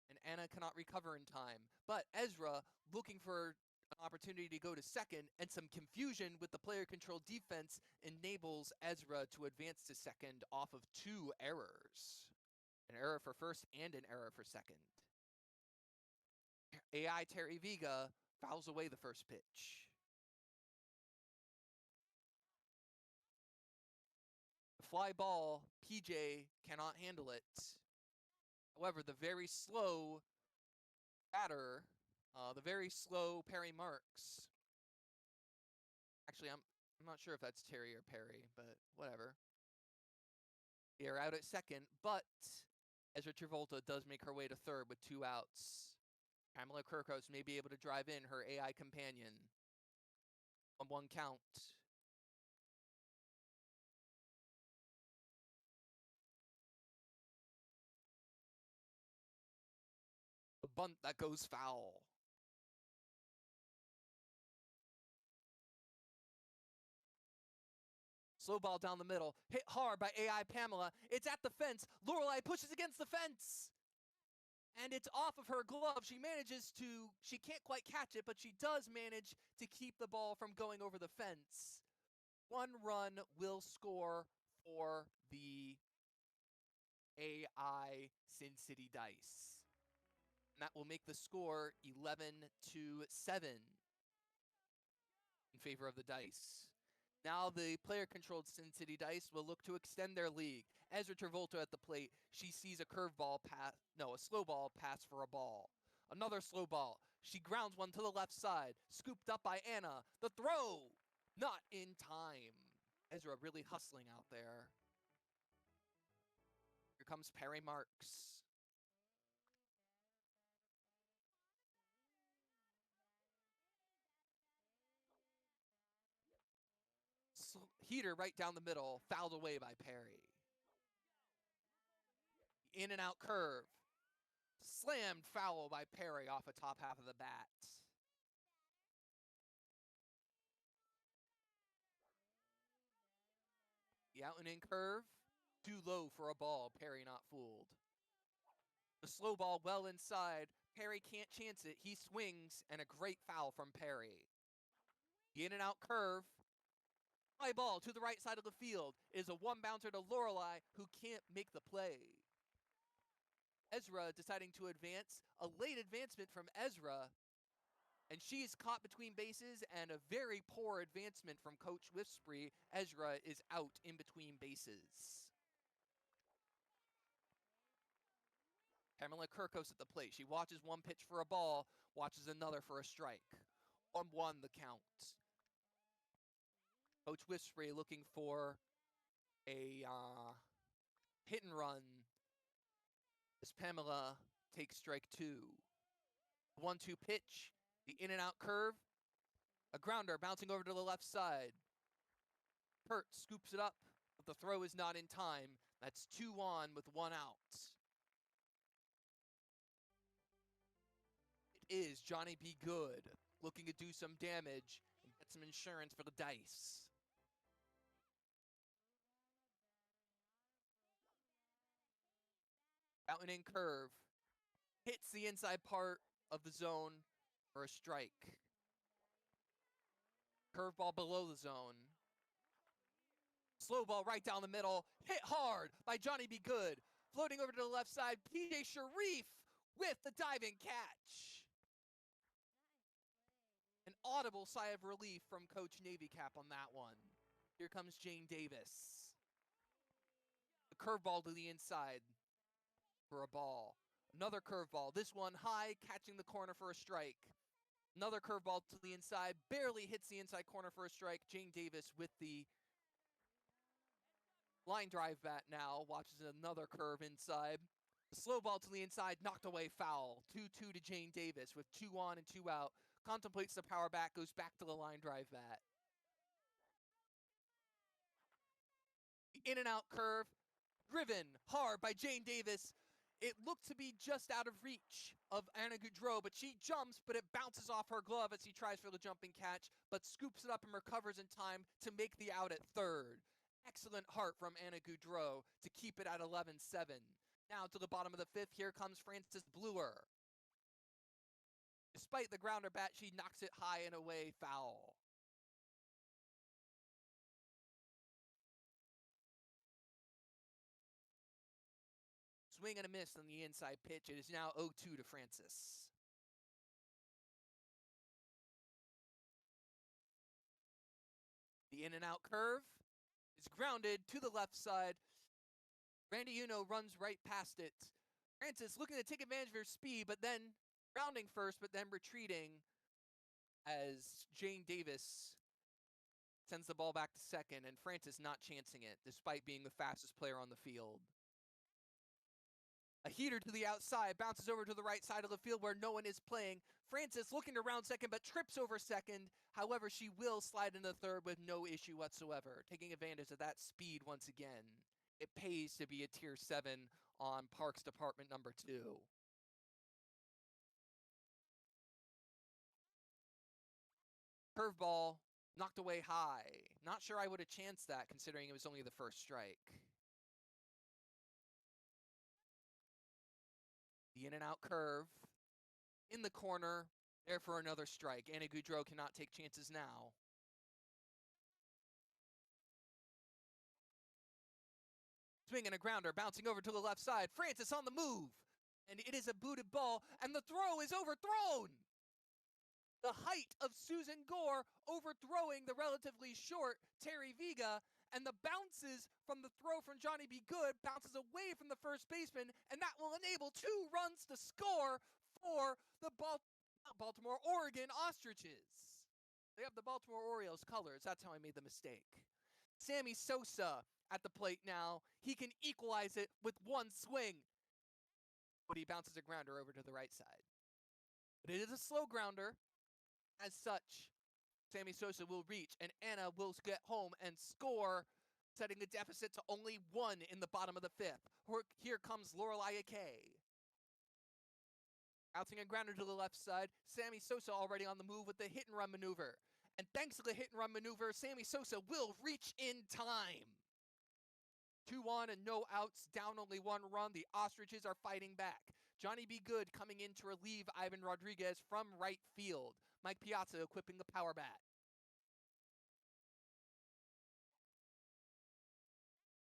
and Anna cannot recover in time. But Ezra, looking for an opportunity to go to second, and some confusion with the player-controlled defense, enables Ezra to advance to second off of 2 errors. An error for first and an error for second. AI Terry Viga fouls away the first pitch. The fly ball, PJ cannot handle it. However, the very slow batter, the very slow Perry Marks. Actually, I'm not sure if that's Terry or Perry, but whatever. They are out at second, but Ezra Travolta does make her way to third with 2 outs. Pamela Kirkos may be able to drive in her AI companion. On 1 count. A bunt that goes foul. Slow ball down the middle, hit hard by AI Pamela. It's at the fence. Lorelei pushes against the fence. And it's off of her glove. She can't quite catch it, but she does manage to keep the ball from going over the fence. 1 run will score for the AI Sin City Dice. And that will make the score 11-7 in favor of the Dice. Now the player-controlled Sin City Dice will look to extend their lead. Ezra Travolta at the plate. She sees a slow ball pass for a ball. Another slow ball. She grounds one to the left side. Scooped up by Anna. The throw! Not in time. Ezra really hustling out there. Here comes Perry Marks. Heater right down the middle, fouled away by Perry. In and out curve. Slammed foul by Perry off the top half of the bat. The out and in curve, too low for a ball. Perry not fooled. The slow ball well inside. Perry can't chance it. He swings, and a great foul from Perry. The in and out curve. High ball to the right side of the field is a 1-bouncer to Lorelei, who can't make the play. Ezra deciding to advance. A late advancement from Ezra. And she's caught between bases, and a very poor advancement from Coach Whiffspree. Ezra is out in between bases. Pamela Kirkos at the plate. She watches 1 pitch for a ball, watches another for a strike. 1-1 the count. Coach Whiffspree looking for a hit and run as Pamela takes strike 2. 1-2 pitch. The in and out curve. A grounder bouncing over to the left side. Pert scoops it up, but the throw is not in time. That's 2 on with 1 out. It is Johnny B. Good looking to do some damage and get some insurance for the Dice. Out and in curve. Hits the inside part of the zone for a strike. Curveball below the zone. Slow ball right down the middle. Hit hard by Johnny B. Good. Floating over to the left side. PJ Sharif with the diving catch. An audible sigh of relief from Coach Navy Cap on that one. Here comes Jane Davis. The curveball to the inside for a ball. Another curveball. This one high, catching the corner for a strike. Another curveball to the inside. Barely hits the inside corner for a strike. Jane Davis with the line drive bat now. Watches another curve inside. Slow ball to the inside. Knocked away foul. 2-2 to Jane Davis with 2 on and 2 out. Contemplates the power back. Goes back to the line drive bat. In and out curve. Driven hard by Jane Davis. It looked to be just out of reach of Anna Goudreau, but she jumps, but it bounces off her glove as he tries for the jumping catch, but scoops it up and recovers in time to make the out at third. Excellent heart from Anna Goudreau to keep it at 11-7. Now to the bottom of the 5th, here comes Frances Bluer. Despite the grounder bat, she knocks it high and away, foul. Swing and a miss on the inside pitch. It is now 0-2 to Francis. The in and out curve is grounded to the left side. Randy Uno runs right past it. Francis looking to take advantage of her speed, but then grounding first, but then retreating as Jane Davis sends the ball back to second, and Francis not chancing it, despite being the fastest player on the field. A heater to the outside, bounces over to the right side of the field where no one is playing. Francis looking to round second, but trips over second. However, she will slide into third with no issue whatsoever, taking advantage of that speed once again. It pays to be a Tier 7 on Parks Department number 2. Curveball, knocked away high. Not sure I would have chanced that considering it was only the first strike. The in and out curve. In the corner, there for another strike. Anna Goudreau cannot take chances now. Swing and a grounder, bouncing over to the left side. Francis on the move. And it is a booted ball, and the throw is overthrown. The height of Susan Gore overthrowing the relatively short Terry Viga, and the bounces from the throw from Johnny B. Good bounces away from the first baseman, and that will enable 2 runs to score for the Baltimore, Oregon Ostriches. They have the Baltimore Orioles colors. That's how I made the mistake. Sammy Sosa at the plate now. He can equalize it with one swing, but he bounces a grounder over to the right side. But it is a slow grounder. As such, Sammy Sosa will reach, and Anna will get home and score, setting the deficit to only 1 in the bottom of the 5th. Here comes Lorelai Akay. Bouncing a grounder to the left side, Sammy Sosa already on the move with the hit-and-run maneuver. And thanks to the hit-and-run maneuver, Sammy Sosa will reach in time. 2 on and no outs, down only 1 run. The Ostriches are fighting back. Johnny B. Good coming in to relieve Ivan Rodriguez from right field. Mike Piazza equipping the power bat.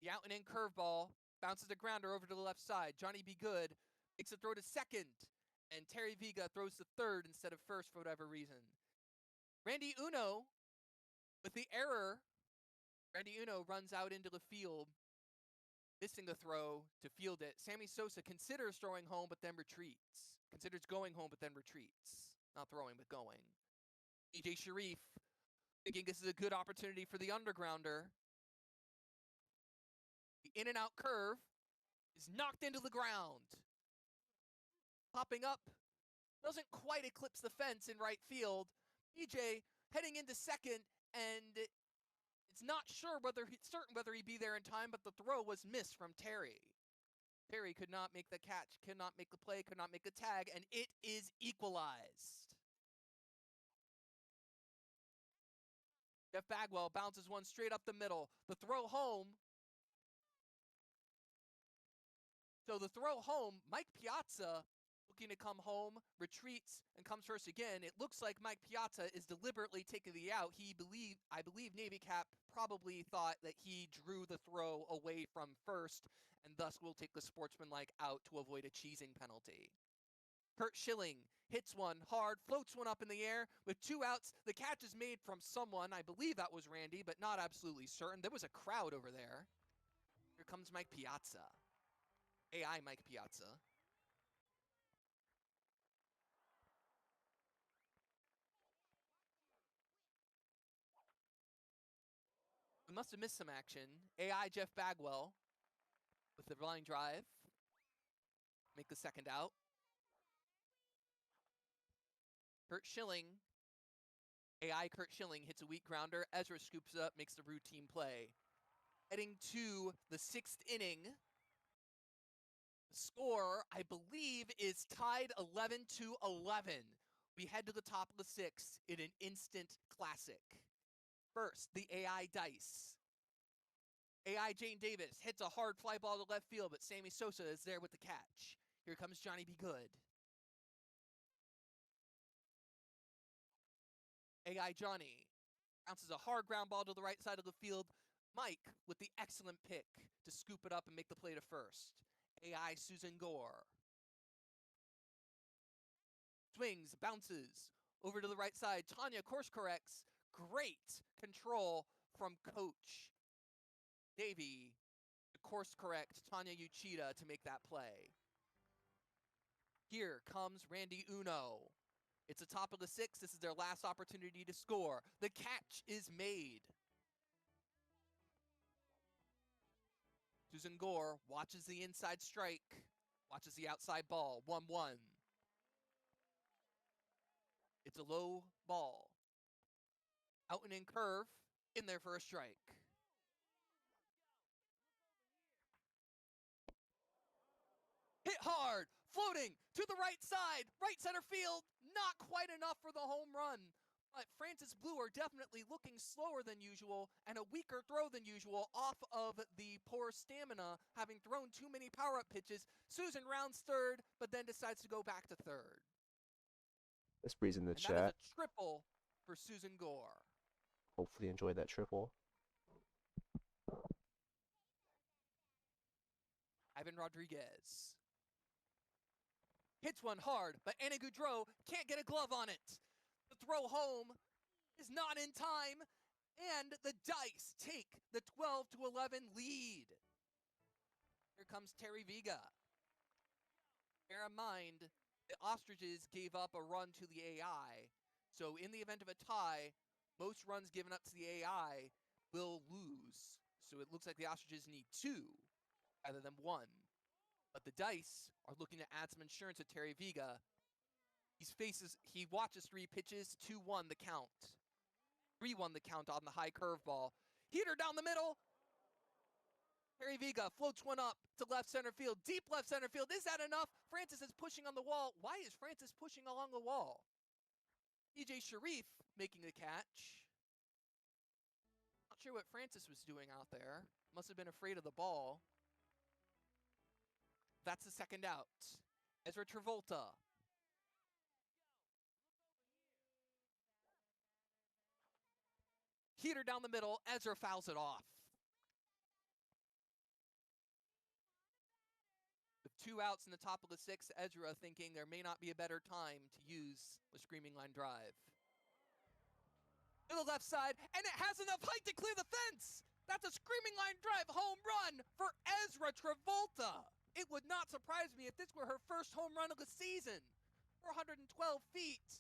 The out and in curveball bounces a grounder over to the left side. Johnny B. Good makes a throw to second, and Terry Viga throws to third instead of first for whatever reason. Randy Uno with the error. Randy Uno runs out into the field, missing the throw to field it. Sammy Sosa considers throwing home, but then retreats. Considers going home, but then retreats. Not throwing, but going. DJ Sharif thinking this is a good opportunity for the undergrounder. The in and out curve is knocked into the ground. Popping up, doesn't quite eclipse the fence in right field. DJ heading into second, and it's not certain whether he'd be there in time, but the throw was missed from Terry. Terry could not make the catch, could not make the play, could not make the tag, and it is equalized. Jeff Bagwell bounces one straight up the middle. The throw home. So the throw home, Mike Piazza looking to come home, retreats, and comes first again. It looks like Mike Piazza is deliberately taking the out. I believe Navy Cap probably thought that he drew the throw away from first, and thus will take the sportsmanlike out to avoid a cheesing penalty. Kurt Schilling hits one hard, floats one up in the air with 2 outs. The catch is made from someone. I believe that was Randy, but not absolutely certain. There was a crowd over there. Here comes Mike Piazza. AI Mike Piazza. We must have missed some action. AI Jeff Bagwell with the line drive. Make the second out. Kurt Schilling. AI Kurt Schilling hits a weak grounder. Ezra scoops it up, makes the routine play. Heading to the 6th inning. The score, I believe, is tied 11-11. We head to the top of the 6th in an instant classic. First, the AI dice. AI Jane Davis hits a hard fly ball to left field, but Sammy Sosa is there with the catch. Here comes Johnny B. Good. AI Johnny bounces a hard ground ball to the right side of the field. Mike with the excellent pick to scoop it up and make the play to first. AI Susan Gore. Swings, bounces over to the right side. Tanya course corrects. Great control from Coach Davey to course correct Tanya Uchida to make that play. Here comes Randy Uno. It's the top of the 6th. This is their last opportunity to score. The catch is made. Susan Gore watches the inside strike. Watches the outside ball. 1-1. It's a low ball. Out and in curve. In there for a strike. Hit hard. Floating to the right side. Right center field. Not quite enough for the home run. But Francis Blue are definitely looking slower than usual and a weaker throw than usual off of the poor stamina, having thrown too many power-up pitches. Susan rounds third, but then decides to go back to third. Let's breeze in the And that is chat. a triple for Susan Gore. Hopefully enjoyed that triple. Ivan Rodriguez hits one hard, but Anna Goudreau can't get a glove on it. The throw home is not in time, and the Dice take the 12-11 lead. Here comes Terry Viga. Bear in mind, the Ostriches gave up a run to the AI, so in the event of a tie, most runs given up to the AI will lose. So it looks like the Ostriches need 2 rather than 1. But the Dice are looking to add some insurance to Terry Viga. He watches 3 pitches, 2-1 the count. 3-1 the count on the high curveball. Heater down the middle. Terry Viga floats one up to left center field. Deep left center field. Is that enough? Francis is pushing on the wall. Why is Francis pushing along the wall? EJ Sharif making the catch. Not sure what Francis was doing out there. Must have been afraid of the ball. That's the second out. Ezra Travolta. Heater down the middle. Ezra fouls it off. With 2 outs in the top of the 6th, Ezra thinking there may not be a better time to use the screaming line drive. To the left side, and it has enough height to clear the fence! That's a screaming line drive home run for Ezra Travolta! It would not surprise me if this were her first home run of the season. 412 feet,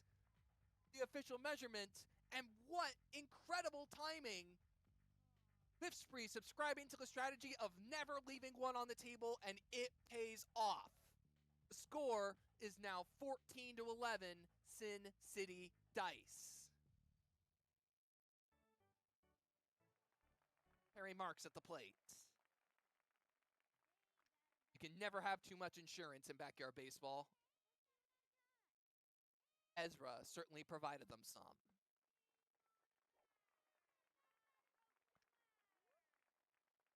the official measurement, and what incredible timing. Biff Spree subscribing to the strategy of never leaving one on the table, and it pays off. The score is now 14-11, Sin City Dice. Harry Marks at the plate. You can never have too much insurance in backyard baseball. Ezra certainly provided them some.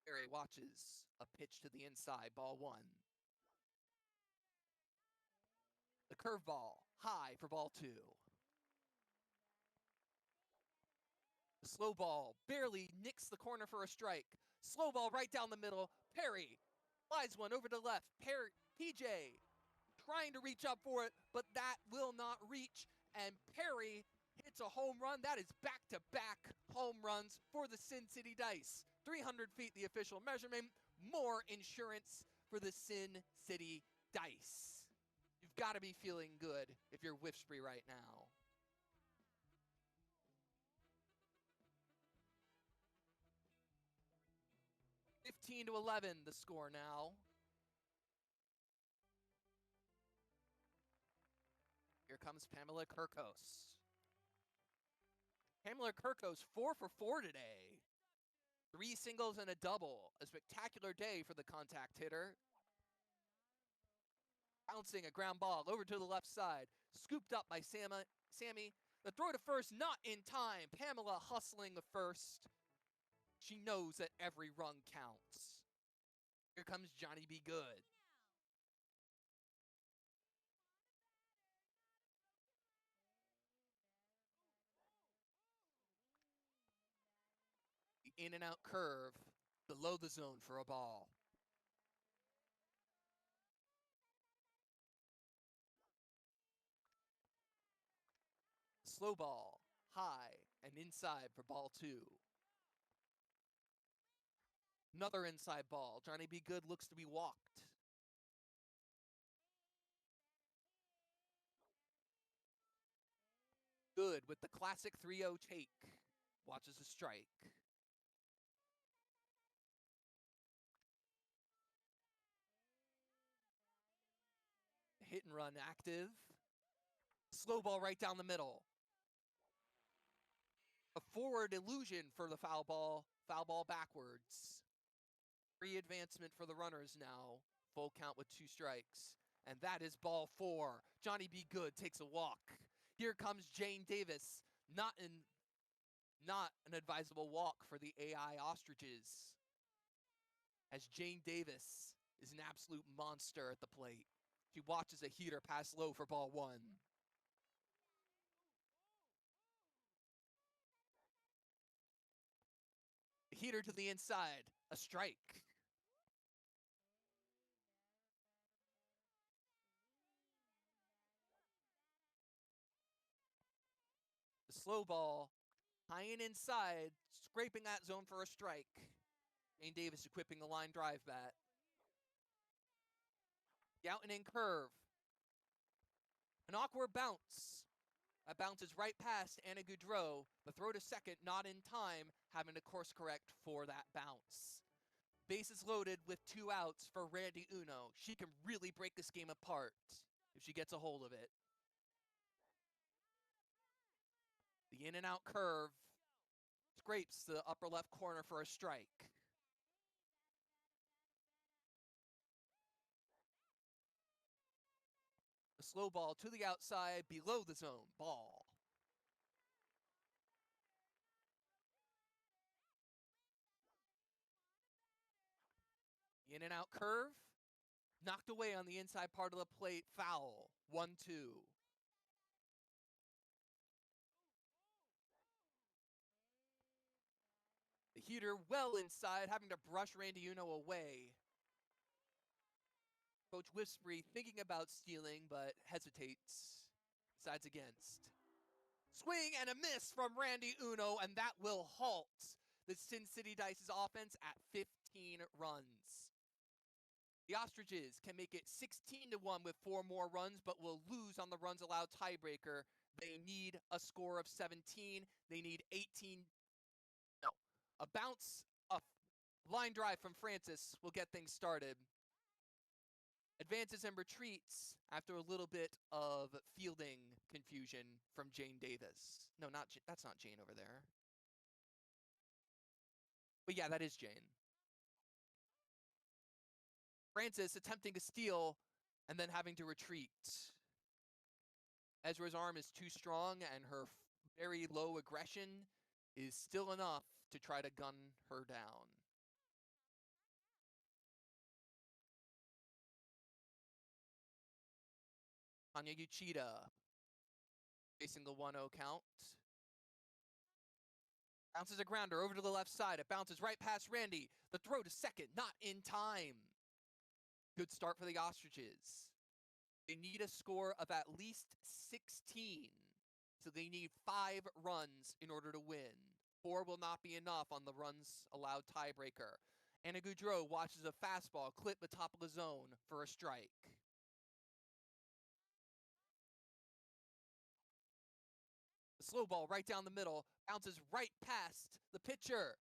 Harry watches a pitch to the inside, ball 1. The curveball, high for ball 2. The slow ball barely nicks the corner for a strike. Slow ball right down the middle. Perry flies one over to left. PJ trying to reach up for it, but that will not reach. And Perry hits a home run. That is back-to-back home runs for the Sin City Dice. 300 feet, the official measurement. More insurance for the Sin City Dice. You've got to be feeling good if you're Whiff Spree right now. $15-11 the score now. Here comes Pamela Kirkos. Pamela Kirkos 4 for 4 today. 3 singles and a double. A spectacular day for the contact hitter. Bouncing a ground ball over to the left side. Scooped up by Sammy. The throw to first not in time. Pamela hustling the first. She knows that every run counts. Here comes Johnny B. Good. The in and out curve below the zone for a ball. Slow ball, high and inside for ball 2. Another inside ball. Johnny B. Good looks to be walked. Good with the classic 3-0 take. Watches a strike. hit and run active. Slow ball right down the middle. A forward illusion for the foul ball backwards. Free advancement for the runners now. Full count with 2 strikes. And that is ball 4. Johnny B. Good takes a walk. Here comes Jane Davis. Not an advisable walk for the AI Ostriches, as Jane Davis is an absolute monster at the plate. She watches a heater pass low for ball 1. A heater to the inside, a strike. The slow ball, high and inside, scraping that zone for a strike. Jane Davis equipping the line drive bat. The out and in curve. An awkward bounce. That bounces right past Anna Goudreau. The throw to second, not in time, having to course correct for that bounce. Bases loaded with 2 outs for Randy Uno. She can really break this game apart if she gets a hold of it. The in and out curve scrapes the upper left corner for a strike. A slow ball to the outside, below the zone, ball. In and out curve, knocked away on the inside part of the plate, foul, 1-2. The heater well inside, having to brush Randy Uno away. Coach Whispery thinking about stealing, but hesitates, decides against. Swing and a miss from Randy Uno, and that will halt the Sin City Dice's offense at 15 runs. The Ostriches can make it 16-1 with 4 more runs, but will lose on the runs allowed tiebreaker. They need a score of 17. They need 18. No. A bounce, a line drive from Francis will get things started. Advances and retreats after a little bit of fielding confusion from Jane Davis. No, that's not Jane over there. But yeah, that is Jane. Francis attempting to steal and then having to retreat. Ezra's arm is too strong, and her very low aggression is still enough to try to gun her down. Tanya Uchida facing the 1-0 count. Bounces a grounder over to the left side. It bounces right past Randy. The throw to second, not in time. Good start for the Ostriches. They need a score of at least 16. So they need 5 runs in order to win. 4 will not be enough on the runs allowed tiebreaker. Anna Goudreau watches a fastball clip the top of the zone for a strike. The slow ball right down the middle, bounces right past the pitcher.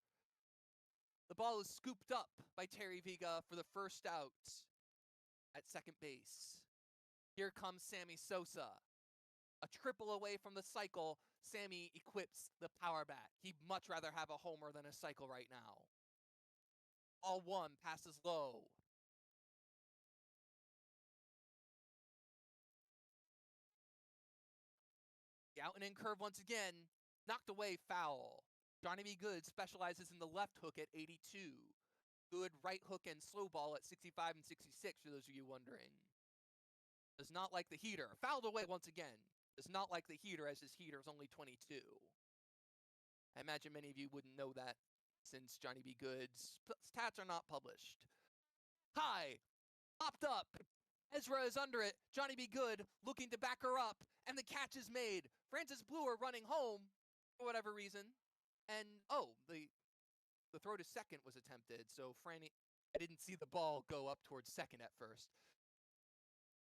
The ball is scooped up by Terry Viga for the first out at second base. Here comes Sammy Sosa. A triple away from the cycle, Sammy equips the power bat. He'd much rather have a homer than a cycle right now. All 1 passes low. The out and in curve once again, knocked away, foul. Johnny B. Good specializes in the left hook at 82. Good right hook and slow ball at 65 and 66, for those of you wondering. Does not like the heater. Fouled away once again. Does not like the heater, as his heater is only 22. I imagine many of you wouldn't know that, since Johnny B. Good's stats are not published. High, popped up. Ezra is under it. Johnny B. Good looking to back her up, and the catch is made. Francis Bluer running home for whatever reason. And, the throw to second was attempted, so I didn't see the ball go up towards second at first.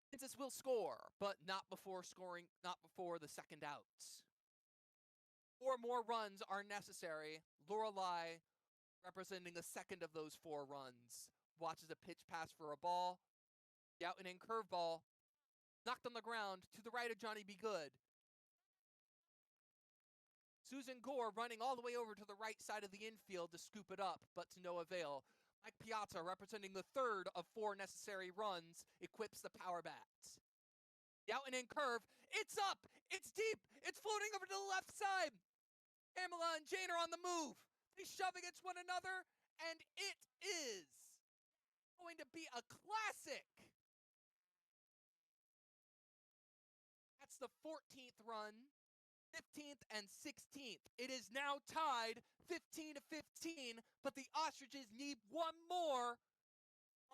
Francis will score, but not before the second out. 4 more runs are necessary. Lorelei, representing the second of those 4 runs, watches a pitch pass for a ball. The out and in curveball. knocked on the ground to the right of Johnny Be Good. Susan Gore running all the way over to the right side of the infield to scoop it up, but to no avail. Mike Piazza, representing the third of 4 necessary runs, equips the power bat. The out and in curve, it's up, it's deep, it's floating over to the left side. Pamela and Jane are on the move. They shove against one another, and it is going to be a classic. That's the 14th run. 15th and 16th. It is now tied 15 to 15, but the Ostriches need one more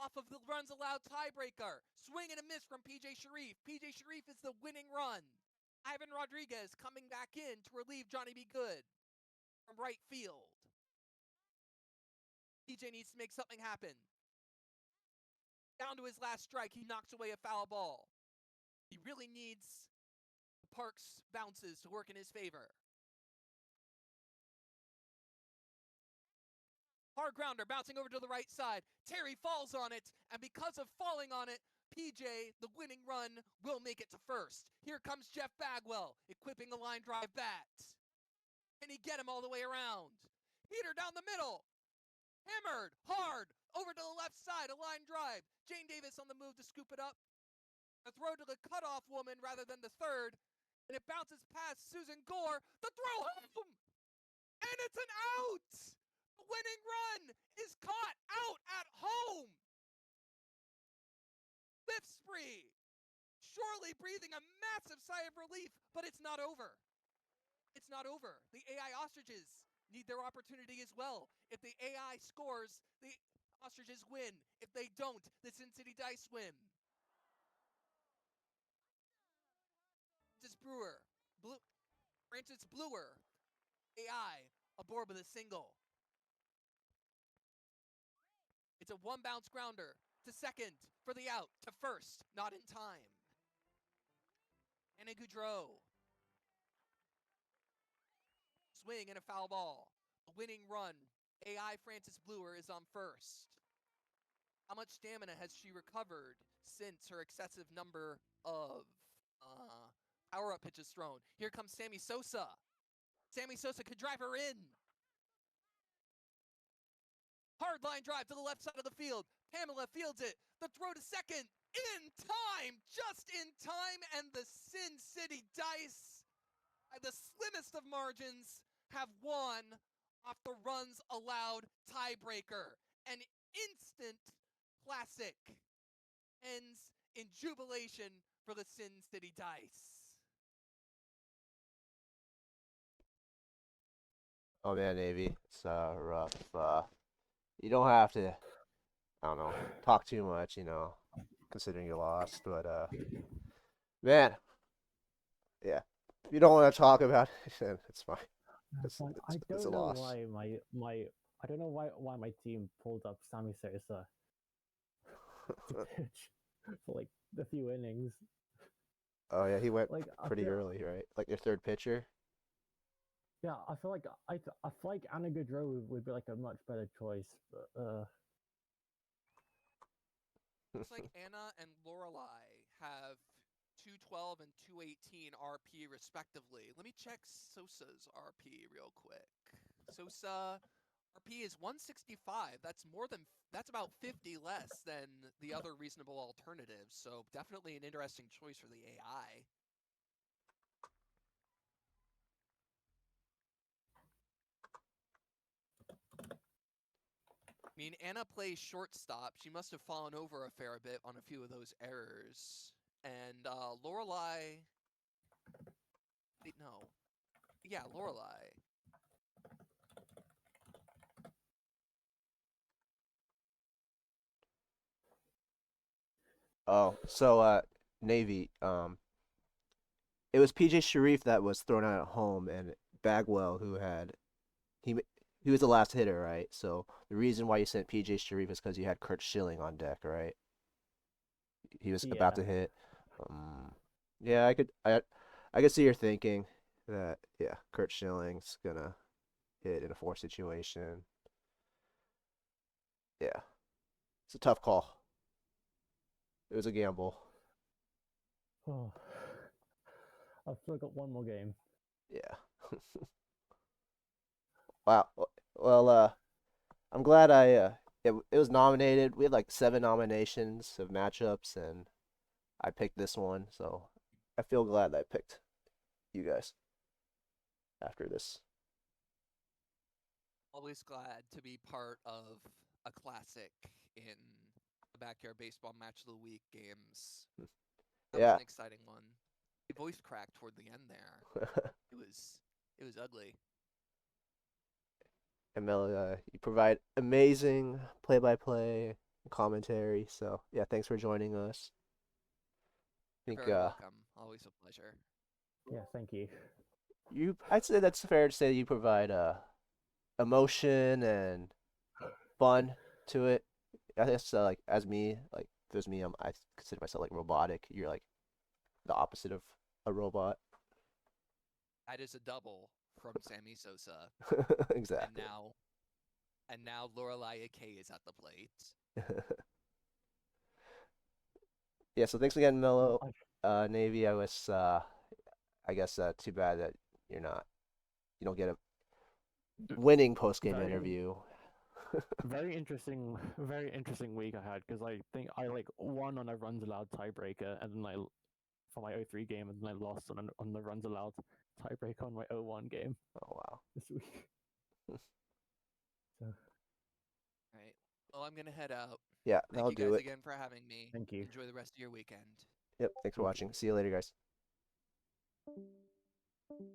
off of the runs allowed tiebreaker. Swing and a miss from PJ Sharif. PJ Sharif is the winning run. Ivan Rodriguez coming back in to relieve Johnny Be Good from right field. PJ needs to make something happen. Down to his last strike, he knocks away a foul ball. He really needs Parks bounces to work in his favor. Hard grounder bouncing over to the right side. Terry falls on it, and because of falling on it, PJ, the winning run, will make it to first. Here comes Jeff Bagwell, equipping a line drive bat. Can he get him all the way around? Peter down the middle. Hammered, hard, over to the left side, a line drive. Jane Davis on the move to scoop it up. A throw to the cutoff woman rather than the third. And it bounces past Susan Gore. The throw home! And it's an out! The winning run is caught out at home! Lift spree! Surely breathing a massive sigh of relief, but it's not over. It's not over. The AI Ostriches need their opportunity as well. If the AI scores, the Ostriches win. If they don't, the Sin City Dice win. Francis Brewer, AI, aboard with a single. It's a one bounce grounder to second for the out, to first, not in time. Anna Goudreau. Swing and a foul ball. A winning run. AI Francis Brewer is on first. How much stamina has she recovered since her excessive number of power-up pitches thrown? Here comes Sammy Sosa. Sammy Sosa could drive her in. Hard line drive to the left side of the field. Pamela fields it. The throw to second. In time. Just in time. And the Sin City Dice, by the slimmest of margins, have won off the runs allowed tiebreaker. An instant classic ends in jubilation for the Sin City Dice. Oh man, Navy, it's rough. You don't have to, I don't know, talk too much, considering you lost. But man, yeah, if you don't want to talk about it, then it's fine. It's I a don't know loss. why I don't know why my team pulled up Sammy Sosa to pitch for like a few innings. Oh yeah, he went Like pretty early, right? Like your third pitcher. Yeah, I feel like Anna Goudreau would be like a much better choice, but Looks like Anna and Lorelei have 212 and 218 RP respectively. Let me check Sosa's RP real quick. Sosa RP is 165. That's about 50 less than the other reasonable alternatives. So definitely an interesting choice for the AI. I mean, Anna plays shortstop. She must have fallen over a fair bit on a few of those errors. And Lorelei... Wait, no. Yeah, Lorelei. Oh, so Navy, it was PJ Sharif that was thrown out at home, and Bagwell he he was the last hitter, right? So the reason why you sent PJ Sharif is because you had Kurt Schilling on deck, right? He was about yeah. to hit. Yeah, I could see your thinking that yeah, Kurt Schilling's gonna hit in a force situation. Yeah, it's a tough call. It was a gamble. Oh, I've still got one more game. Yeah. Wow. Well, I'm glad it was nominated. We had like 7 nominations of matchups, and I picked this one, so I feel glad that I picked you guys after this. Always glad to be part of a classic in the Backyard Baseball Match of the Week games. That was Yeah. an exciting one. The voice cracked toward the end there. It was ugly. And Mel, you provide amazing play-by-play commentary. So yeah, thanks for joining us. I You're think very welcome. Always a pleasure. Yeah, thank you. I'd say that's fair to say you provide emotion and fun to it. I guess like as me, like if there's me, I consider myself like robotic. You're like the opposite of a robot. That is a double from Sammy Sosa, and Exactly. now Lorelai Ake is at the plate. Yeah, so thanks again, Well, Mello. Navy, I guess too bad that you're not you don't get a winning post game very interview. very interesting week I had because I think I like won on a runs allowed tiebreaker, and then I for my 0-3 game, and then I lost on the runs allowed tiebreaker on my 0-1 game Oh wow. this week. So All right. Well, I'm gonna head out. Yeah, Thank that'll you do guys it. again for having me. thank you. Enjoy the rest of your weekend. Yep, thanks for You watching. See you later, guys. too.